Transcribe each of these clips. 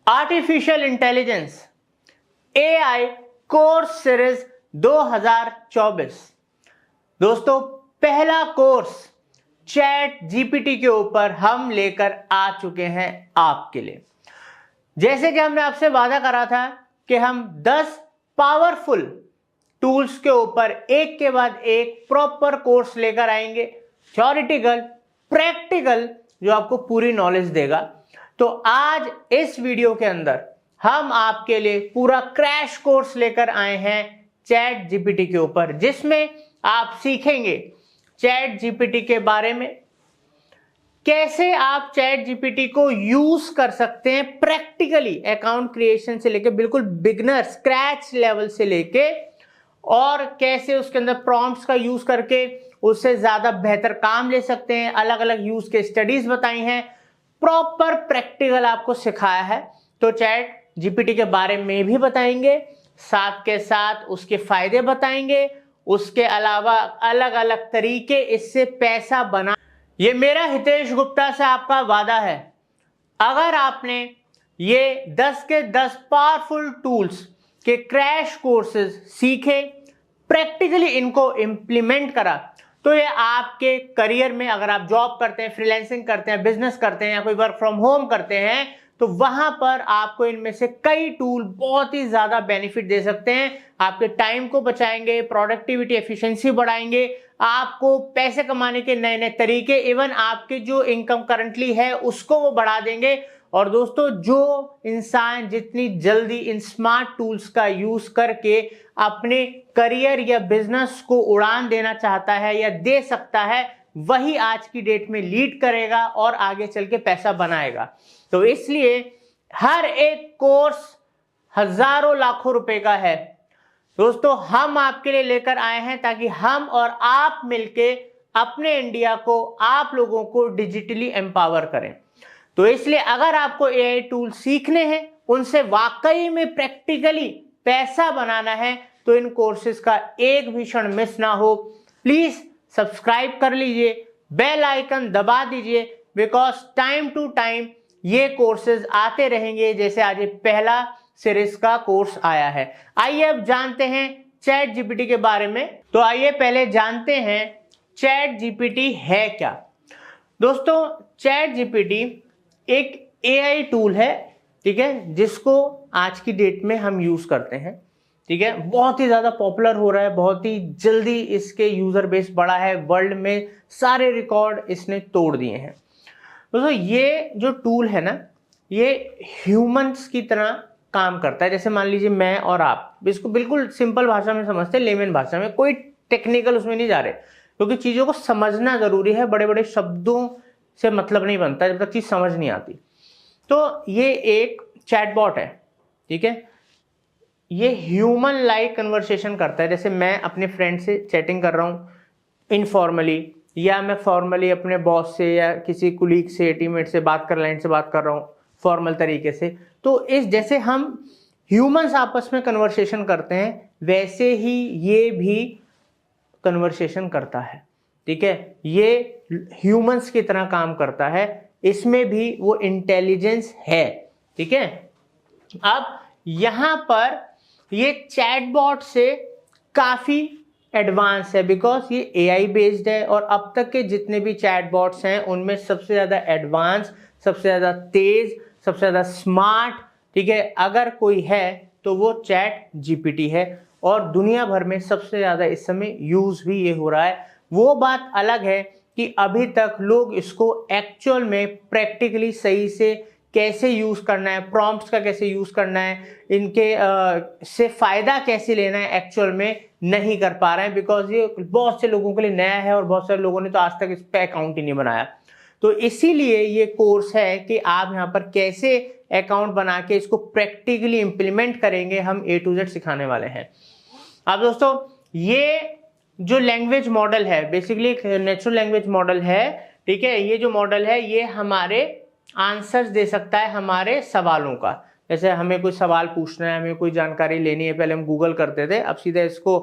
Artificial intelligence AI course series 2024। दोस्तों, पहला course chat GPT के ऊपर हम लेकर आ चुके हैं आपके लिए। जैसे कि हमने आपसे वादा करा था कि हम 10 पावरफुल टूल्स के ऊपर एक के बाद एक प्रॉपर कोर्स लेकर आएंगे, थ्योरेटिकल, प्रैक्टिकल, जो आपको पूरी नॉलेज देगा। तो आज इस वीडियो के अंदर हम आपके लिए पूरा क्रैश कोर्स लेकर आए हैं चैट जीपीटी के ऊपर, जिसमें आप सीखेंगे चैट जीपीटी के बारे में, कैसे आप चैट जीपीटी को यूज कर सकते हैं प्रैक्टिकली, अकाउंट क्रिएशन से लेके बिल्कुल बिगनर स्क्रैच लेवल से लेके, और कैसे उसके अंदर प्रॉम्प्ट्स का यूज करके उससे ज्यादा बेहतर काम ले सकते हैं। अलग अलग यूज के स्टडीज बताई हैं, प्रॉपर प्रैक्टिकल आपको सिखाया है। तो चैट जीपीटी के बारे में भी बताएंगे, साथ के साथ उसके फायदे बताएंगे, उसके अलावा अलग अलग तरीके इससे पैसा बना। ये मेरा हितेश गुप्ता से आपका वादा है, अगर आपने ये 10 के 10 पावरफुल टूल्स के क्रैश कोर्सेज सीखे, प्रैक्टिकली इनको इंप्लीमेंट करा, तो ये आपके करियर में, अगर आप जॉब करते हैं, फ्रीलांसिंग करते हैं, बिजनेस करते हैं या कोई वर्क फ्रॉम होम करते हैं, तो वहां पर आपको इनमें से कई टूल बहुत ही ज्यादा बेनिफिट दे सकते हैं। आपके टाइम को बचाएंगे, प्रोडक्टिविटी एफिशिएंसी बढ़ाएंगे, आपको पैसे कमाने के नए नए तरीके, इवन आपके जो इनकम करंटली है उसको वो बढ़ा देंगे। और दोस्तों, जो इंसान जितनी जल्दी इन स्मार्ट टूल्स का यूज करके अपने करियर या बिजनेस को उड़ान देना चाहता है या दे सकता है, वही आज की डेट में लीड करेगा और आगे चल के पैसा बनाएगा। तो इसलिए हर एक कोर्स हजारों लाखों रुपए का है। दोस्तों, हम आपके लिए लेकर आए हैं ताकि हम और आप मिलके अपने इंडिया को, आप लोगों को डिजिटली एम्पावर करें। तो इसलिए अगर आपको एआई टूल सीखने हैं, उनसे वाकई में प्रैक्टिकली पैसा बनाना है, तो इन कोर्सेज का एक भी क्षण मिस ना हो। प्लीज सब्सक्राइब कर लीजिए, बेल आइकन दबा दीजिए, बिकॉज टाइम टू टाइम ये कोर्सेज आते रहेंगे। जैसे आज ये पहला सीरीज का कोर्स आया है। आइए अब जानते हैं चैट जीपीटी के बारे में। तो आइए पहले जानते हैं चैट जीपीटी है क्या। दोस्तों, चैट जीपीटी एक एआई टूल है, ठीक है, जिसको आज की डेट में हम यूज करते हैं, ठीक है। बहुत ही ज्यादा पॉपुलर हो रहा है, बहुत ही जल्दी इसके यूजर बेस बढ़ा है, वर्ल्ड में सारे रिकॉर्ड इसने तोड़ दिए हैं। दोस्तों, ये जो टूल है ना, ये ह्यूमंस की तरह काम करता है। जैसे मान लीजिए मैं और आप, इसको बिल्कुल सिंपल भाषा में समझते हैं, लेमन भाषा में, कोई टेक्निकल उसमें नहीं जा रहे, क्योंकि चीजों को समझना जरूरी है। बड़े बड़े शब्दों से मतलब नहीं बनता जब तक चीज समझ नहीं आती। तो ये एक चैटबॉट है, ठीक है। ये ह्यूमन लाइक कन्वर्सेशन करता है। जैसे मैं अपने फ्रेंड से चैटिंग कर रहा हूं इनफॉर्मली, या मैं फॉर्मली अपने बॉस से या किसी कुलीग से, टीममेट से बात कर, लाइन से बात कर रहा हूं फॉर्मल तरीके से। तो इस जैसे हम ह्यूमंस आपस में कन्वर्सेशन करते हैं, वैसे ही ये भी कन्वर्सेशन करता है, ठीक है। ये ह्यूमंस की तरह काम करता है, इसमें भी वो इंटेलिजेंस है, ठीक है। अब यहां पर ये चैटबॉट से काफी एडवांस है, बिकॉज ये एआई बेस्ड है, और अब तक के जितने भी चैटबॉट्स हैं उनमें सबसे ज्यादा एडवांस, सबसे ज्यादा तेज, सबसे ज्यादा स्मार्ट, ठीक है, अगर कोई है तो वो चैट जीपीटी है। और दुनिया भर में सबसे ज्यादा इस समय यूज भी ये हो रहा है। वो बात अलग है कि अभी तक लोग इसको एक्चुअल में प्रैक्टिकली सही से कैसे यूज करना है, प्रॉम्प्ट्स का कैसे यूज करना है, इनके से फायदा कैसे लेना है, एक्चुअल में नहीं कर पा रहे हैं, बिकॉज ये बहुत से लोगों के लिए नया है और बहुत सारे लोगों ने तो आज तक इस पे अकाउंट ही नहीं बनाया। तो इसीलिए ये कोर्स है कि आप यहाँ पर कैसे अकाउंट बना के इसको प्रैक्टिकली इंप्लीमेंट करेंगे, हम A to Z सिखाने वाले हैं। अब दोस्तों, ये जो लैंग्वेज मॉडल है, बेसिकली एक नेचुरल लैंग्वेज मॉडल है, ठीक है। ये जो मॉडल है, ये हमारे आंसर्स दे सकता है हमारे सवालों का। जैसे हमें कोई सवाल पूछना है, हमें कोई जानकारी लेनी है, पहले हम गूगल करते थे, अब सीधा इसको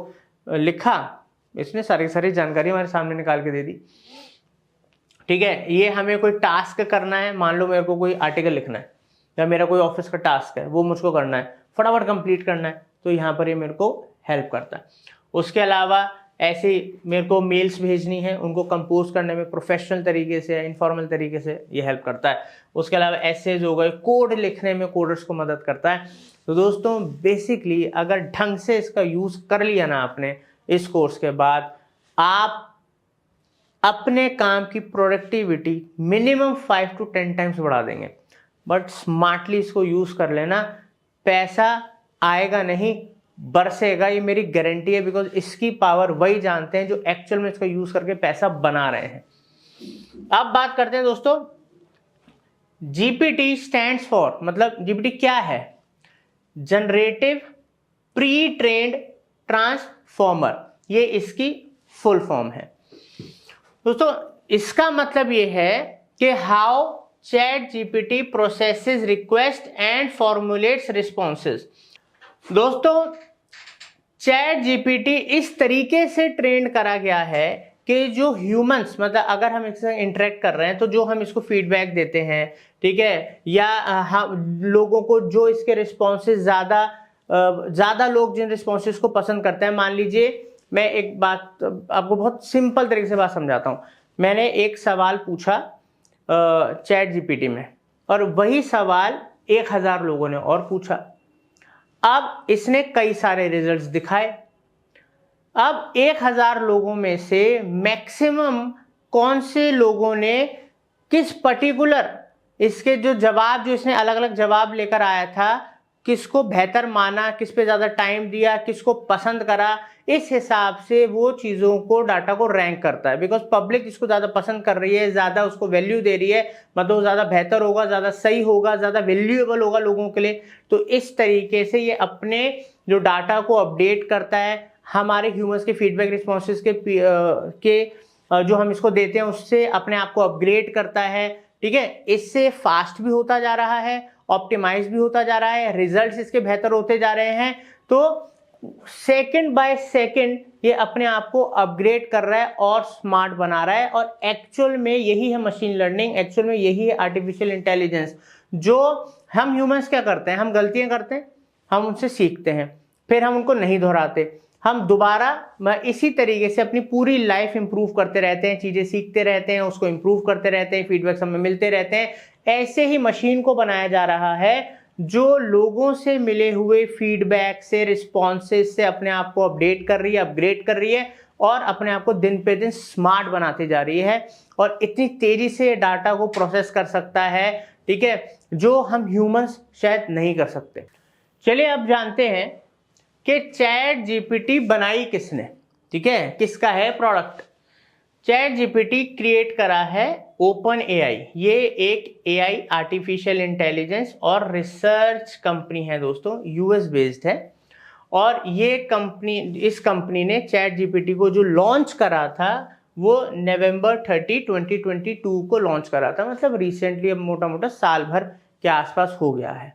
लिखा, इसने सारी जानकारी हमारे सामने निकाल के दे दी, ठीक है। ये हमें कोई टास्क करना है, मान लो मेरे को कोई आर्टिकल लिखना है, या मेरा कोई ऑफिस का टास्क है वो मुझको करना है, फटाफट कंप्लीट करना है, तो यहाँ पर ये मेरे को हेल्प करता है। उसके अलावा ऐसे मेरे को मेल्स भेजनी है, उनको कंपोज करने में प्रोफेशनल तरीके से, इनफॉर्मल तरीके से ये हेल्प करता है। उसके अलावा एसेज हो गए, कोड लिखने में कोडर्स को मदद करता है। तो दोस्तों बेसिकली अगर ढंग से इसका यूज़ कर लिया ना आपने इस कोर्स के बाद, आप अपने काम की प्रोडक्टिविटी मिनिमम 5 to 10 टाइम्स बढ़ा देंगे। बट स्मार्टली इसको यूज़ कर लेना, पैसा आएगा नहीं बरसेगा, ये मेरी गारंटी है। बिकॉज इसकी पावर वही जानते हैं जो एक्चुअल में इसका यूज़ करके पैसा बना रहे हैं। अब बात करते हैं दोस्तों, जीपीटी स्टैंड्स फॉर, मतलब जीपीटी क्या है? जनरेटिव प्री ट्रेन्ड ट्रांसफॉर्मर, ये इसकी फुल फॉर्म है। दोस्तों इसका मतलब ये है कि how chat GPT processes request and formulates responses. दोस्तों चैट जीपीटी इस तरीके से ट्रेन करा गया है कि जो ह्यूमंस, मतलब अगर हम इससे इंटरेक्ट कर रहे हैं तो जो हम इसको फीडबैक देते हैं, ठीक है, या हम लोगों को जो इसके रिस्पॉन्सेज ज़्यादा लोग जिन रिस्पॉन्सेज को पसंद करते हैं, मान लीजिए मैं एक बात आपको बहुत सिंपल तरीके से बात समझाता हूँ। मैंने एक सवाल पूछा चैट जीपीटी में और वही सवाल 1000 लोगों ने और पूछा। अब इसने कई सारे रिजल्ट्स दिखाए। अब 1000 लोगों में से मैक्सिमम कौन से लोगों ने किस पर्टिकुलर इसके जो जवाब, जो इसने अलग अलग जवाब लेकर आया था, किसको बेहतर माना, किस पे ज़्यादा टाइम दिया, किसको पसंद करा, इस हिसाब से वो चीज़ों को, डाटा को रैंक करता है। बिकॉज पब्लिक इसको ज़्यादा पसंद कर रही है, ज़्यादा उसको वैल्यू दे रही है, मतलब ज़्यादा बेहतर होगा, ज़्यादा सही होगा, ज़्यादा वैल्यूएबल होगा लोगों के लिए। तो इस तरीके से ये अपने जो डाटा को अपडेट करता है, हमारे ह्यूमंस के फीडबैक रिस्पॉन्सेज के जो हम इसको देते हैं उससे अपने आप को अपग्रेड करता है। ठीक है, इससे फास्ट भी होता जा रहा है, ऑप्टिमाइज भी होता जा रहा है, रिजल्ट्स इसके बेहतर होते जा रहे हैं। तो सेकंड बाय सेकंड ये अपने आप को अपग्रेड कर रहा है और स्मार्ट बना रहा है। और एक्चुअल में यही है मशीन लर्निंग, एक्चुअल में यही है आर्टिफिशियल इंटेलिजेंस। जो हम ह्यूमंस क्या करते हैं, हम गलतियां करते हैं, हम उनसे सीखते हैं, फिर हम उनको नहीं दोहराते, हम दोबारा इसी तरीके से अपनी पूरी लाइफ इंप्रूव करते रहते हैं, चीज़ें सीखते रहते हैं, उसको इंप्रूव करते रहते हैं, फीडबैक्स हमें मिलते रहते हैं। ऐसे ही मशीन को बनाया जा रहा है जो लोगों से मिले हुए फीडबैक से, रिस्पॉन्सेज से अपने आप को अपडेट कर रही है, अपग्रेड कर रही है और अपने आप को दिन पे दिन स्मार्ट बनाती जा रही है। और इतनी तेजी से डाटा को प्रोसेस कर सकता है, ठीक है, जो हम ह्यूमंस शायद नहीं कर सकते। चलिए अब जानते हैं कि चैट जीपीटी बनाई किसने, ठीक है, किसका है प्रोडक्ट। चैट जीपीटी क्रिएट करा है ओपन एआई। ये एक एआई आर्टिफिशियल इंटेलिजेंस और रिसर्च कंपनी है दोस्तों, यूएस बेस्ड है। और ये कंपनी, इस कंपनी ने चैट जीपीटी को जो लॉन्च करा था वो नवंबर 30, 2022 को लॉन्च करा था। मतलब रिसेंटली, अब मोटा मोटा साल भर के आसपास हो गया है।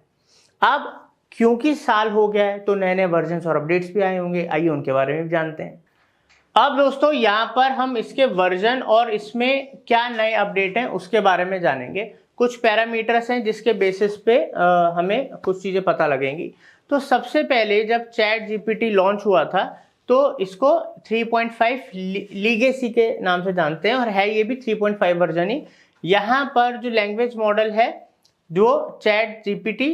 अब क्योंकि साल हो गया है तो नए नए वर्जन्स और अपडेट्स भी आए होंगे, आइए उनके बारे में भी जानते हैं। अब दोस्तों यहाँ पर हम इसके वर्जन और इसमें क्या नए अपडेट हैं उसके बारे में जानेंगे। कुछ पैरामीटर्स हैं जिसके बेसिस पे हमें कुछ चीज़ें पता लगेंगी। तो सबसे पहले जब चैट जीपीटी लॉन्च हुआ था तो इसको 3.5 लीगेसी के नाम से जानते हैं और है ये भी 3.5 वर्जन ही। यहाँ पर जो लैंग्वेज मॉडल है जो चैट जीपीटी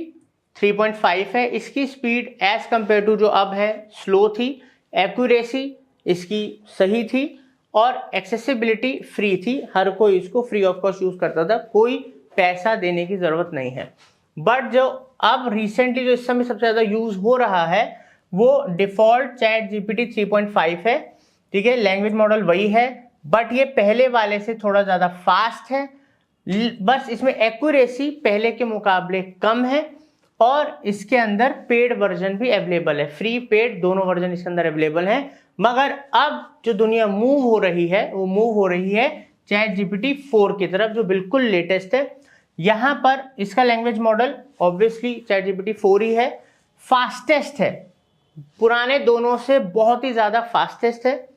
3.5 है, इसकी स्पीड एज कंपेयर टू जो अब है स्लो थी, एक्यूरेसी इसकी सही थी और एक्सेसिबिलिटी फ्री थी। हर कोई इसको फ्री ऑफ कॉस्ट यूज करता था, कोई पैसा देने की जरूरत नहीं है। बट जो अब रिसेंटली जो इस समय सबसे ज्यादा यूज हो रहा है वो डिफॉल्ट चैट जीपीटी 3.5 है, ठीक है, लैंग्वेज मॉडल वही है, बट ये पहले वाले से थोड़ा ज्यादा फास्ट है। बस इसमें एक्यूरेसी पहले के मुकाबले कम है और इसके अंदर पेड वर्जन भी अवेलेबल है, फ्री पेड दोनों वर्जन इसके अंदर अवेलेबल है। मगर अब जो दुनिया मूव हो रही है वो मूव हो रही है चैट जीपीटी 4 की तरफ, जो बिल्कुल लेटेस्ट है। यहाँ पर इसका language model obviously chat GPT 4 ही है, फास्टेस्ट है, पुराने दोनों से बहुत ही ज्यादा फास्टेस्ट है,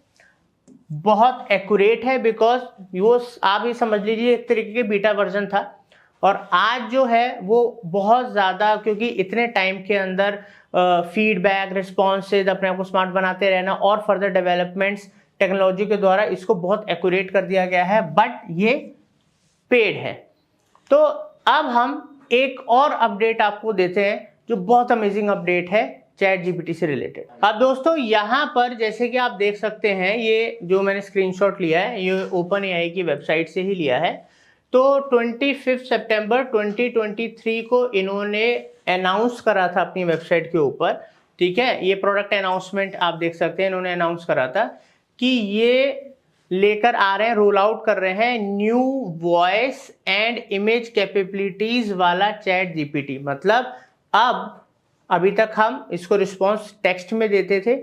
बहुत एक्यूरेट है। बिकॉज वो आप ये समझ लीजिए एक तरीके के बीटा वर्जन था और आज जो है वो बहुत ज़्यादा, क्योंकि इतने टाइम के अंदर फीडबैक रिस्पॉन्सेज, अपने आप को स्मार्ट बनाते रहना और फर्दर डेवलपमेंट्स टेक्नोलॉजी के द्वारा इसको बहुत एक्यूरेट कर दिया गया है, बट ये पेड है। तो अब हम एक और अपडेट आपको देते हैं जो बहुत अमेजिंग अपडेट है चैट जीपीटी से रिलेटेड। अब दोस्तों यहाँ पर जैसे कि आप देख सकते हैं, ये जो मैंने स्क्रीनशॉट लिया है ये ओपन एआई की वेबसाइट से ही लिया है। तो 25 सितंबर 2023 को इन्होंने अनाउंस करा था अपनी वेबसाइट के ऊपर, ठीक है, ये प्रोडक्ट अनाउंसमेंट आप देख सकते हैं, इन्होंने अनाउंस करा था कि ये लेकर आ रहे हैं, रोल आउट कर रहे हैं new voice and image capabilities वाला चैट जीपीटी। मतलब अब अभी तक हम इसको रिस्पॉन्स टेक्स्ट में देते थे,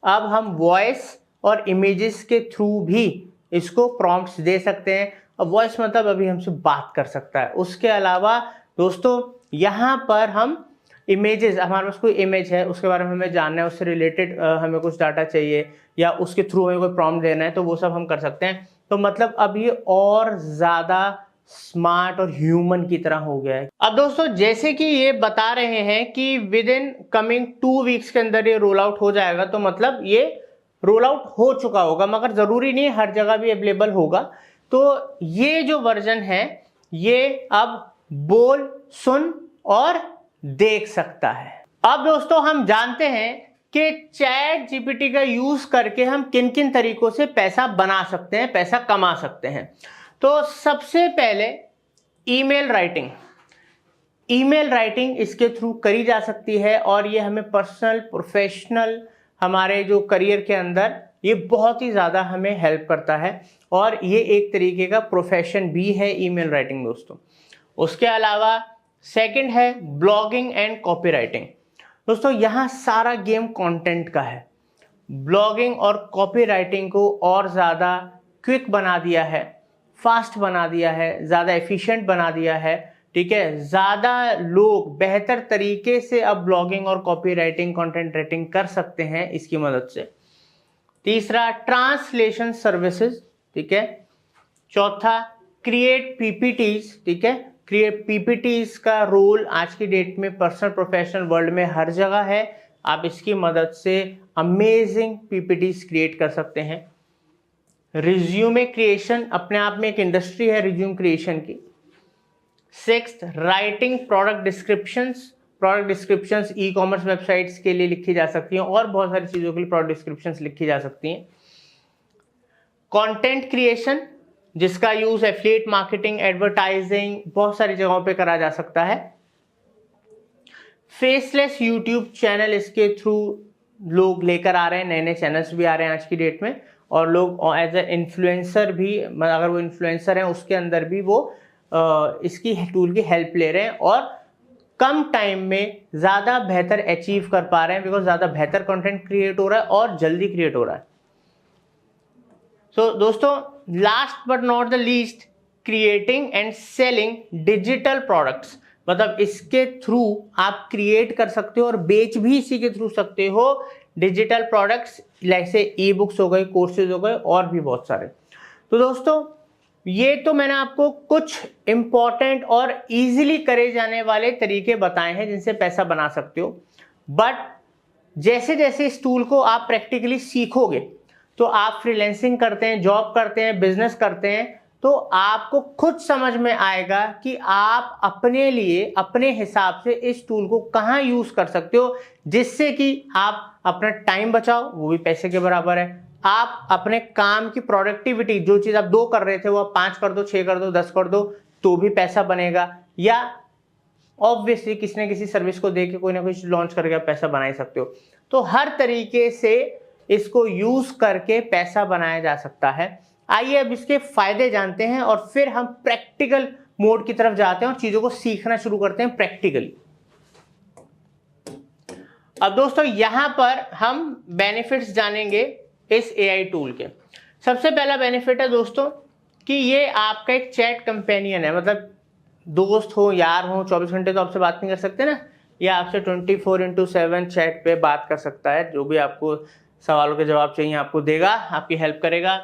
अब हम वॉइस और इमेजेस के थ्रू भी इसको प्रॉम्प्ट्स दे सकते हैं। अब वॉइस मतलब अभी हमसे बात कर सकता है। उसके अलावा दोस्तों यहाँ पर हम इमेजेस, हमारे पास कोई इमेज है उसके बारे में हमें जानना है, उससे रिलेटेड हमें कुछ डाटा चाहिए या उसके थ्रू हमें कोई प्रॉम्प्ट देना है, तो वो सब हम कर सकते हैं। तो मतलब अब ये और ज़्यादा स्मार्ट और ह्यूमन की तरह हो गया है। अब दोस्तों जैसे कि ये बता रहे हैं कि विद इन कमिंग 2 वीक्स के अंदर ये रोल आउट हो जाएगा, तो मतलब ये रोल आउट हो चुका होगा, मगर ज़रूरी नहीं हर जगह भी अवेलेबल होगा। तो ये जो वर्जन है ये अब बोल, सुन और देख सकता है। अब दोस्तों हम जानते हैं कि चैट जीपीटी का यूज करके हम किन किन तरीकों से पैसा बना सकते हैं, पैसा कमा सकते हैं। तो सबसे पहले ईमेल राइटिंग इसके थ्रू करी जा सकती है और ये हमें पर्सनल प्रोफेशनल हमारे जो करियर के अंदर ये बहुत ही ज़्यादा हमें हेल्प करता है और ये एक तरीके का प्रोफेशन भी है ईमेल राइटिंग दोस्तों। उसके अलावा सेकंड है ब्लॉगिंग एंड कॉपीराइटिंग। दोस्तों यहाँ सारा गेम कंटेंट का है। ब्लॉगिंग और कॉपीराइटिंग को और ज़्यादा क्विक बना दिया है, फास्ट बना दिया है, ज़्यादा एफिशिएंट बना दिया है, ठीक है। ज़्यादा लोग बेहतर तरीके से अब ब्लॉगिंग और कॉपीराइटिंग कंटेंट राइटिंग कर सकते हैं इसकी मदद से। तीसरा ट्रांसलेशन सर्विसेज, ठीक है। चौथा क्रिएट पीपीटीज, ठीक है। क्रिएट पीपीटीज का रोल आज की डेट में पर्सनल प्रोफेशनल वर्ल्ड में हर जगह है। आप इसकी मदद से अमेजिंग पीपीटीज क्रिएट कर सकते हैं। रिज्यूमे क्रिएशन अपने आप में एक इंडस्ट्री है रिज्यूम क्रिएशन की। Sixth writing product descriptions e commerce websites के लिए लिखी जा सकती हैं और बहुत सारी चीज़ों के लिए प्रोडक्ट डिस्क्रिप्शंस लिखी जा सकती हैं। कंटेंट क्रिएशन जिसका यूज एफिलिएट मार्केटिंग, एडवर्टाइजिंग, बहुत सारी जगहों पे करा जा सकता है। फेसलेस यूट्यूब चैनल इसके थ्रू लोग लेकर आ रहे हैं, नए नए चैनल्स भी आ रहे हैं आज की डेट में और लोग एज ए इन्फ्लुएंसर भी, अगर वो इन्फ्लुएंसर हैं उसके अंदर भी वो इसकी टूल की हेल्प ले रहे हैं और कम टाइम में ज़्यादा बेहतर अचीव कर पा रहे हैं बिकॉज ज़्यादा बेहतर कंटेंट क्रिएट हो रहा है और जल्दी क्रिएट हो रहा है। सो दोस्तों last but not the least creating and selling digital products, मतलब इसके थ्रू आप क्रिएट कर सकते हो और बेच भी इसी के थ्रू सकते हो डिजिटल प्रोडक्ट्स, जैसे ई बुक्स हो गए, कोर्सेज हो गए और भी बहुत सारे। तो दोस्तों ये तो मैंने आपको कुछ इंपॉर्टेंट और इजीली करे जाने वाले तरीके बताए हैं जिनसे पैसा बना सकते हो, बट जैसे जैसे इस टूल को आप प्रैक्टिकली सीखोगे तो आप फ्रीलांसिंग करते हैं, जॉब करते हैं, बिजनेस करते हैं, तो आपको खुद समझ में आएगा कि आप अपने लिए अपने हिसाब से इस टूल को कहाँ यूज कर सकते हो जिससे कि आप अपना टाइम बचाओ, वो भी पैसे के बराबर है। आप अपने काम की प्रोडक्टिविटी, जो चीज़ आप 2 कर रहे थे वो आप 5 कर दो, 6 कर दो, 10 कर दो, तो भी पैसा बनेगा। या ऑब्वियसली किसी न किसी सर्विस को दे के कोई ना कोई लॉन्च करके आप पैसा बना ही सकते हो। तो हर तरीके से इसको यूज करके पैसा बनाया जा सकता है। आइए अब इसके फायदे जानते हैं और फिर हम प्रैक्टिकल मोड की तरफ जाते हैं और चीजों को सीखना शुरू करते हैं प्रैक्टिकली। अब दोस्तों यहां पर हम बेनिफिट्स जानेंगे इस एआई टूल के। सबसे पहला बेनिफिट है दोस्तों कि ये आपका एक चैट कंपेनियन है, मतलब दोस्त हो, यार हो, 24 घंटे तो आपसे बात नहीं कर सकते ना, ये आपसे 24/7 चैट पे बात कर सकता है। जो भी आपको सवालों के जवाब चाहिए आपको देगा, आपकी हेल्प करेगा।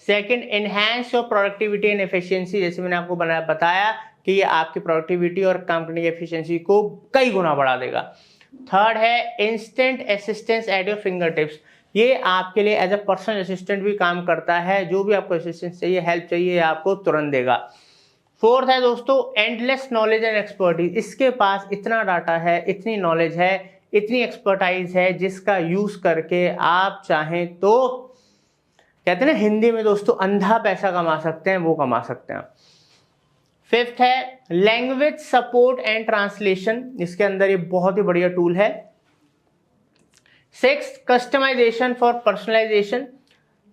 Second, enhance your productivity and efficiency, जैसे मैंने आपको बताया कि ये आपकी प्रोडक्टिविटी और काम करने की एफिशिएंसी को कई गुना बढ़ा देगा। थर्ड है instant assistance at your finger tips. ये आपके लिए एज अ पर्सनल असिस्टेंट भी काम करता है, जो भी आपको असिस्टेंस चाहिए, हेल्प चाहिए, आपको तुरंत देगा। फोर्थ है दोस्तों एंडलेस नॉलेज एंड एक्सपर्टीज। इसके पास इतना डाटा है, इतनी नॉलेज है, इतनी एक्सपर्टाइज है, जिसका यूज करके आप चाहें तो कहते हैं ना हिंदी में दोस्तों, अंधा पैसा कमा सकते हैं, वो कमा सकते हैं। फिफ्थ है लैंग्वेज सपोर्ट एंड ट्रांसलेशन। इसके अंदर ये बहुत ही बढ़िया टूल है। सिक्स्थ कस्टमाइजेशन फॉर पर्सनलाइजेशन,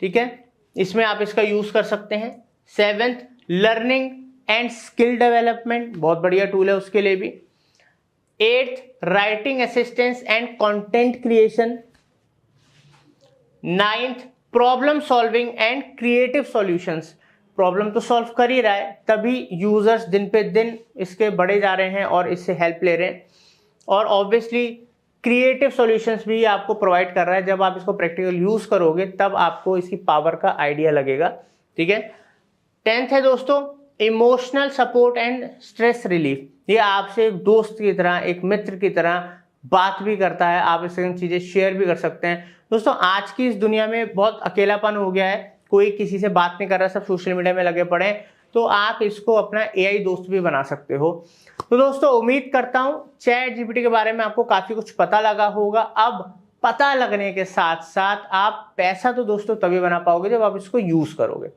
ठीक है, इसमें आप इसका यूज कर सकते हैं। Seventh learning and skill development, बहुत बढ़िया टूल है उसके लिए भी। Eighth writing assistance and content creation. Ninth problem solving and creative solutions. Problem तो सॉल्व कर ही रहा है, तभी यूजर्स दिन पे दिन इसके बढ़े जा रहे हैं और इससे हेल्प ले रहे हैं। और ऑब्वियसली क्रिएटिव सॉल्यूशंस भी आपको प्रोवाइड कर रहा है। जब आप इसको प्रैक्टिकल यूज करोगे तब आपको इसकी पावर का आइडिया लगेगा, ठीक है। टेंथ है दोस्तों emotional support and stress relief. ये आपसे एक दोस्त की तरह, एक मित्र की तरह बात भी करता है, आप इससे चीजें शेयर भी कर सकते हैं। दोस्तों आज की इस दुनिया में बहुत अकेलापन हो गया है, कोई किसी से बात नहीं कर रहा, सब सोशल मीडिया में लगे पड़े हैं, तो आप इसको अपना एआई दोस्त भी बना सकते हो। तो दोस्तों उम्मीद करता हूं चैट जीपीटी के बारे में आपको काफी कुछ पता लगा होगा। अब पता लगने के साथ साथ आप पैसा तो दोस्तों तभी बना पाओगे जब आप इसको यूज करोगे।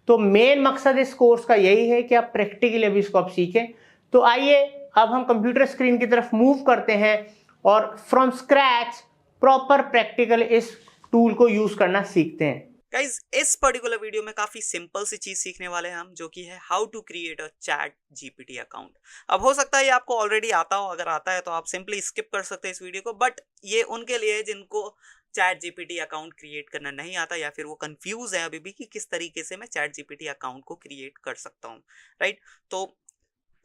तो मेन मकसद इस कोर्स का यही है कि आप प्रैक्टिकली अभी इसको आप सीखें। तो आइए अब हम कंप्यूटर स्क्रीन की तरफ मूव करते हैं और फ्रॉम स्क्रैच प्रॉपर प्रैक्टिकल इस टूल को यूज करना सीखते हैं। गाइज इस पर्टिकुलर वीडियो में काफी सिंपल सी चीज सीखने वाले हैं हम, जो कि है how to create a ChatGPT account. अब हो सकता है ये आपको ऑलरेडी आता हो, अगर आता है तो आप सिंपली स्किप कर सकते हैं इस वीडियो को, बट ये उनके लिए है जिनको चैट जीपीटी अकाउंट क्रिएट करना नहीं आता, या फिर वो कंफ्यूज है अभी भी कि किस तरीके से मैं चैट जीपीटी अकाउंट को क्रिएट कर सकता हूँ, राइट। तो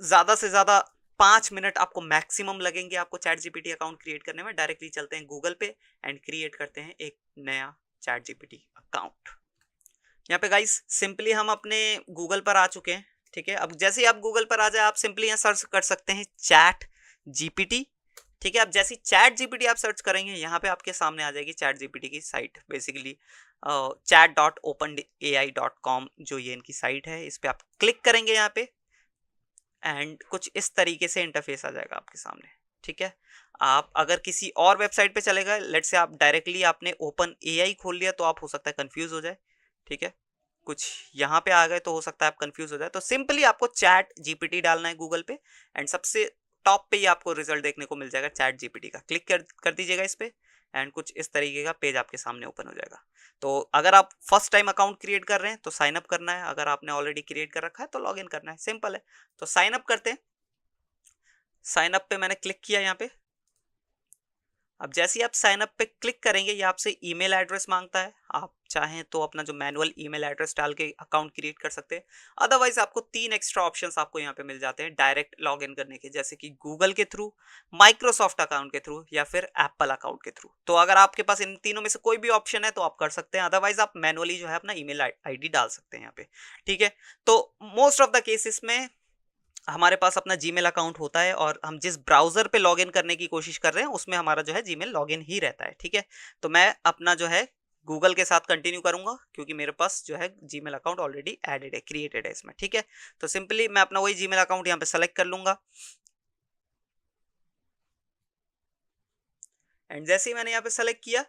ज्यादा से ज्यादा 5 मिनट आपको मैक्सिमम लगेंगे आपको चैट जीपीटी अकाउंट क्रिएट करने में। डायरेक्टली चलते हैं गूगल पे एंड क्रिएट करते हैं एक नया चैट जीपीटी अकाउंट। यहाँ पे गाइस सिंपली हम अपने गूगल पर आ चुके हैं, ठीक है। अब जैसे ही आप गूगल पर आ जाए, आप सिंपली यहाँ सर्च कर सकते हैं चैट जीपीटी, ठीक है। अब जैसे चैट जीपीटी आप सर्च करेंगे, यहाँ पे आपके सामने आ जाएगी चैट जीपीटी की साइट, बेसिकली chat.openai.com जो ये इनकी साइट है, इस पे आप क्लिक करेंगे यहाँ पे एंड कुछ इस तरीके से इंटरफेस आ जाएगा आपके सामने, ठीक है। आप अगर किसी और वेबसाइट पे चले गए, लेट्स से आप डायरेक्टली आपने ओपन एआई खोल लिया, तो आप हो सकता है कंफ्यूज हो जाए, ठीक है। कुछ यहाँ पे आ गए तो हो सकता है आप कंफ्यूज हो जाए। तो सिंपली आपको चैट जीपीटी डालना है गूगल पे एंड सबसे टॉप पे ही आपको रिजल्ट देखने को मिल जाएगा चैट जीपीटी का। क्लिक कर दीजिएगा इस पे एंड कुछ इस तरीके का पेज आपके सामने ओपन हो जाएगा। तो अगर आप फर्स्ट टाइम अकाउंट क्रिएट कर रहे हैं तो साइन अप करना है, अगर आपने ऑलरेडी क्रिएट कर रखा है तो लॉग इन करना है, सिंपल है। तो साइन अप करते हैं। साइन अप पे मैंने क्लिक किया यहाँ पे। अब जैसे ही आप साइन अप पे क्लिक करेंगे, ये आपसे ईमेल एड्रेस मांगता है। आप चाहें तो अपना जो मैनुअल ईमेल एड्रेस डाल के अकाउंट क्रिएट कर सकते हैं, अदरवाइज आपको 3 एक्स्ट्रा ऑप्शंस आपको यहाँ पे मिल जाते हैं डायरेक्ट लॉगिन करने के, जैसे कि गूगल के थ्रू, माइक्रोसॉफ्ट अकाउंट के थ्रू या फिर एप्पल अकाउंट के थ्रू। तो अगर आपके पास इन तीनों में से कोई भी ऑप्शन है तो आप कर सकते हैं, अदरवाइज आप मैनुअली जो है अपना ईमेल आईडी डाल सकते हैं यहाँ पे, ठीक है। तो मोस्ट ऑफ द केसेस में हमारे पास अपना जीमेल अकाउंट होता है और हम जिस ब्राउजर पे लॉगिन करने की कोशिश कर रहे हैं उसमें हमारा जो है जीमेल लॉगिन ही रहता है, ठीक है। तो मैं अपना जो है गूगल के साथ कंटिन्यू करूंगा, क्योंकि मेरे पास जो है जीमेल अकाउंट ऑलरेडी एडेड है, क्रिएटेड है इसमें, ठीक है। तो सिंपली मैं अपना वही जीमेल अकाउंट यहाँ पे सेलेक्ट कर लूंगा एंड जैसे ही मैंने यहाँ पे सेलेक्ट किया,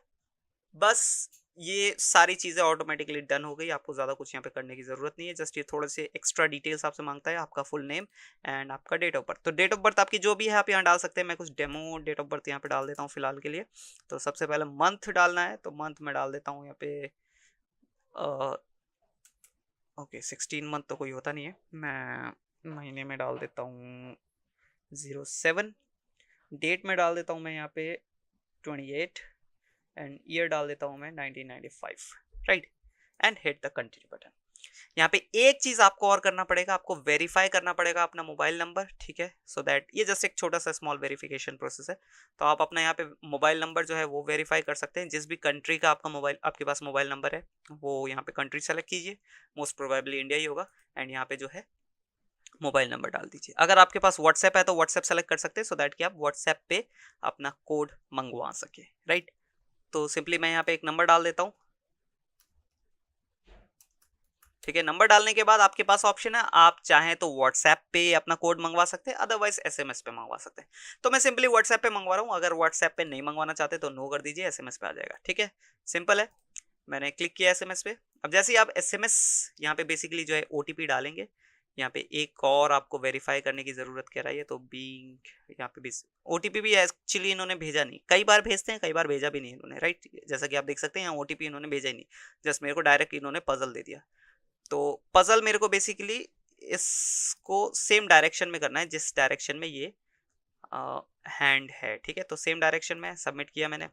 बस ये सारी चीज़ें ऑटोमेटिकली डन हो गई। आपको ज़्यादा कुछ यहाँ पे करने की ज़रूरत नहीं है, जस्ट ये थोड़े से एक्स्ट्रा डिटेल्स आपसे मांगता है, आपका फुल नेम एंड आपका डेट ऑफ बर्थ। तो डेट ऑफ बर्थ आपकी जो भी है आप यहाँ डाल सकते हैं। मैं कुछ डेमो डेट ऑफ बर्थ यहाँ पे डाल देता हूँ फिलहाल के लिए। तो सबसे पहले मंथ डालना है, तो मंथ में डाल देता हूँ यहाँ पे ओके 16 मंथ तो कोई होता नहीं है, मैं महीने में डाल देता हूँ 07। डेट में डाल देता हूँ मैं यहाँ पे 28 एंड ईयर डाल देता हूं मैं 1995, right, and hit the continue button. यहाँ पे एक चीज आपको और करना पड़ेगा, आपको वेरीफाई करना पड़ेगा अपना मोबाइल नंबर, ठीक है। सो दैट ये जस्ट एक छोटा सा स्मॉल वेरिफिकेशन प्रोसेस है। तो आप अपना यहाँ पे मोबाइल नंबर जो है वो वेरीफाई कर सकते हैं। जिस भी कंट्री का आपके पास मोबाइल नंबर है वो यहाँ पे कंट्री सेलेक्ट कीजिए, मोस्ट प्रोबेबली इंडिया ही होगा एंड यहाँ पे जो है मोबाइल नंबर डाल दीजिए। अगर आपके पास व्हाट्सएप है तो व्हाट्सएप सेलेक्ट कर सकते हैं, सो दैट कि आप व्हाट्सएप पे अपना कोड मंगवा सके, राइट। तो सिंपली मैं यहाँ पे एक नंबर डाल देता हूँ, ठीक है। नंबर डालने के बाद आपके पास ऑप्शन है, आप चाहें तो व्हाट्सएप पे अपना कोड मंगवा सकते हैं, अदरवाइज एसएमएस पे मंगवा सकते हैं। तो मैं सिंपली व्हाट्सएप पे मंगवा रहा हूँ। अगर व्हाट्सएप पे नहीं मंगवाना चाहते तो नो कर दीजिए, एसएमएस पे आ जाएगा, ठीक है। सिंपल है। मैंने क्लिक किया एसएमएस पे। अब जैसे ही आप एसएमएस यहाँ पे बेसिकली जो है ओटीपी डालेंगे, यहाँ पे एक और आपको वेरीफाई करने की जरूरत कह रही है, तो बीइंग यहाँ पे भी ओटीपी भी एक्चुअली इन्होंने भेजा नहीं, कई बार भेजते हैं, कई बार भेजा भी नहीं इन्होंने, राइट। जैसा कि आप देख सकते हैं यहाँ ओटीपी इन्होंने भेजा ही नहीं, जस्ट मेरे को डायरेक्ट इन्होंने पजल दे दिया। तो पजल मेरे को बेसिकली इसको सेम डायरेक्शन में करना है जिस डायरेक्शन में ये हैंड है, ठीक है। तो सेम डायरेक्शन में सबमिट किया मैंने।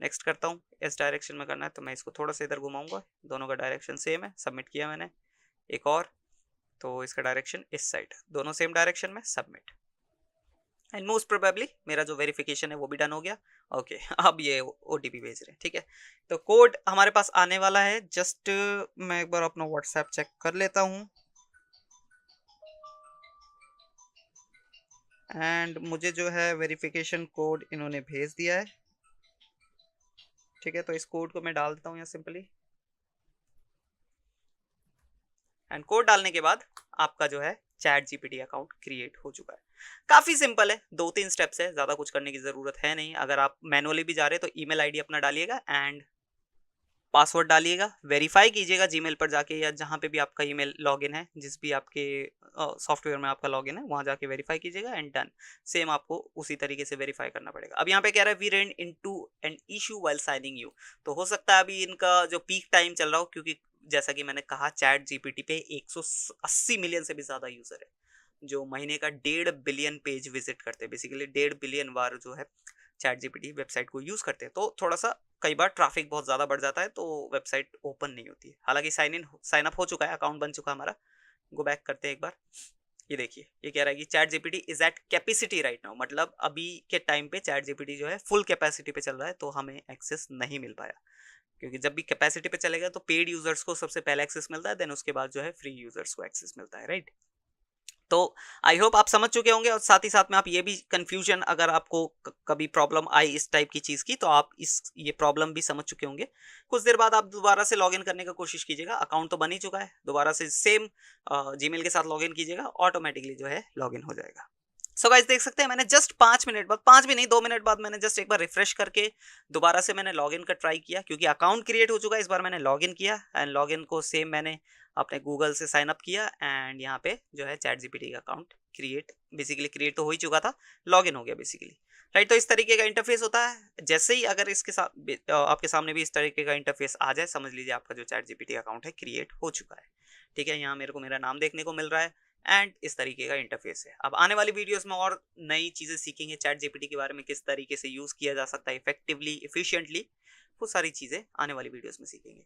नेक्स्ट करता हूँ, इस डायरेक्शन में करना है, तो मैं इसको थोड़ा सा इधर घुमाऊंगा, दोनों का डायरेक्शन सेम है। सबमिट किया मैंने। एक और, तो इसका डायरेक्शन इस साइड, दोनों सेम डायरेक्शन में, सबमिट। एंड मोस्ट प्रोबेबली मेरा जो वेरिफिकेशन है वो भी डन हो गया। ओके अब ये ओटीपी भेज रहे हैं, ठीक है। तो कोड हमारे पास आने वाला है। जस्ट मैं एक बार अपना व्हाट्सएप चेक कर लेता हूँ, एंड मुझे जो है वेरिफिकेशन कोड इन्होंने भेज दिया है, ठीक है। तो इस कोड को मैं डाल देता हूँ यहाँ सिंपली, एंड कोड डालने के बाद आपका जो है चैट जीपीटी अकाउंट क्रिएट हो चुका है। काफी सिंपल है, 2-3 स्टेप्स है, ज्यादा कुछ करने की जरूरत है नहीं। अगर आप मैनुअली भी जा रहे हैं तो ईमेल आईडी अपना डालिएगा एंड पासवर्ड डालिएगा, वेरीफाई कीजिएगा जीमेल पर जाके या जहाँ पे भी आपका ईमेल लॉगिन है, जिस भी आपके सॉफ्टवेयर में आपका लॉगिन है वहाँ जाके वेरीफाई कीजिएगा एंड डन। सेम आपको उसी तरीके से वेरीफाई करना पड़ेगा। अब यहाँ पे कह रहा है we ran into an issue while signing you, तो हो सकता है अभी इनका जो पीक टाइम चल रहा हो, क्योंकि जैसा कि मैंने कहा चैट जीपीटी पे 180 मिलियन से भी ज्यादा यूजर है, जो महीने का 1.5 बिलियन पेज विजिट करते हैं। बेसिकली 1.5 बिलियन बार जो है चैट जीपीटी वेबसाइट को यूज करते हैं। तो थोड़ा सा कई बार ट्रैफिक बहुत ज़्यादा बढ़ जाता है तो वेबसाइट ओपन नहीं होती है। हालांकि साइन अप हो चुका है, अकाउंट बन चुका है हमारा। गो बैक करते हैं एक बार। ये देखिए, ये कह रहा है कि ChatGPT is at capacity right now, मतलब अभी के टाइम पे चैट जीपीटी जो है फुल कैपेसिटी पे चल रहा है, तो हमें एक्सेस नहीं मिल पाया। क्योंकि जब भी कैपेसिटी पे चलेगा तो पेड यूजर्स को सबसे पहले एक्सेस मिलता है, देन उसके बाद जो है फ्री यूजर्स को एक्सेस मिलता है, राइट। तो आई होप आप समझ चुके होंगे, और साथ ही साथ में आप ये भी कंफ्यूजन, अगर आपको कभी प्रॉब्लम आई इस टाइप की चीज़ की, तो आप ये प्रॉब्लम भी समझ चुके होंगे। कुछ देर बाद आप दोबारा से लॉगिन करने का कोशिश कीजिएगा, अकाउंट तो बन ही चुका है, दोबारा से सेम जीमेल के साथ लॉगिन कीजिएगा, ऑटोमेटिकली जो है लॉगिन हो जाएगा। सो गाइस देख सकते हैं मैंने जस्ट 5 मिनट बाद, 5 भी नहीं 2 मिनट बाद मैंने जस्ट एक बार रिफ्रेश करके दोबारा से मैंने लॉगिन का ट्राई किया, क्योंकि अकाउंट क्रिएट हो चुका है। इस बार मैंने लॉगिन किया एंड लॉगिन को सेम मैंने अपने गूगल से साइन अप किया, एंड यहाँ पे जो है चैट जीपीटी का अकाउंट बेसिकली क्रिएट तो हो ही चुका था, लॉगिन हो गया बेसिकली, राइट। तो इस तरीके का इंटरफेस होता है। जैसे ही अगर इसके साथ आपके सामने भी इस तरीके का इंटरफेस आ जाए, समझ लीजिए आपका जो चैट जीपीटी अकाउंट है क्रिएट हो चुका है, ठीक है। यहाँ मेरे को मेरा नाम देखने को मिल रहा है एंड इस तरीके का इंटरफेस है। अब आने वाली वीडियोस में और नई चीजें सीखेंगे चैट जीपीटी के बारे में, किस तरीके से यूज किया जा सकता है इफेक्टिवली, एफिशिएंटली, वो सारी चीजें आने वाली वीडियोस में सीखेंगे।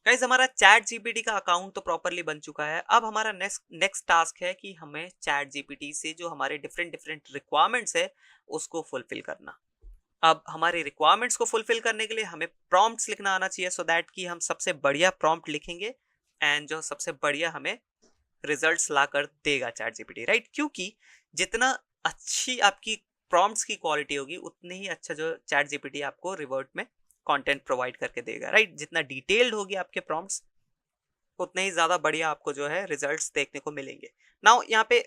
गाइस हमारा चैट जीपीटी का अकाउंट तो प्रॉपरली बन चुका है। अब हमारा नेक्स्ट टास्क है कि हमें चैट जीपीटी से जो हमारे डिफरेंट रिक्वायरमेंट्स है उसको फुलफिल करना। अब हमारे रिक्वायरमेंट्स को फुलफिल करने के लिए हमें प्रॉम्प्ट्स लिखना आना चाहिए, सो दैट कि हम सबसे बढ़िया प्रॉम्प्ट लिखेंगे एंड जो सबसे बढ़िया हमें रिजल्ट्स ला कर देगा चैट जीपीटी, राइट। क्योंकि जितना अच्छी आपकी प्रॉम्प्ट्स की क्वालिटी होगी, उतनी ही अच्छा जो चैट जीपीटी आपको रिवर्ट में कंटेंट प्रोवाइड करके देगा, राइट। जितना डिटेल्ड होगी आपके प्रॉम्प्ट्स, उतने ही ज़्यादा बढ़िया आपको जो है रिजल्ट्स देखने को मिलेंगे। नाउ यहाँ पे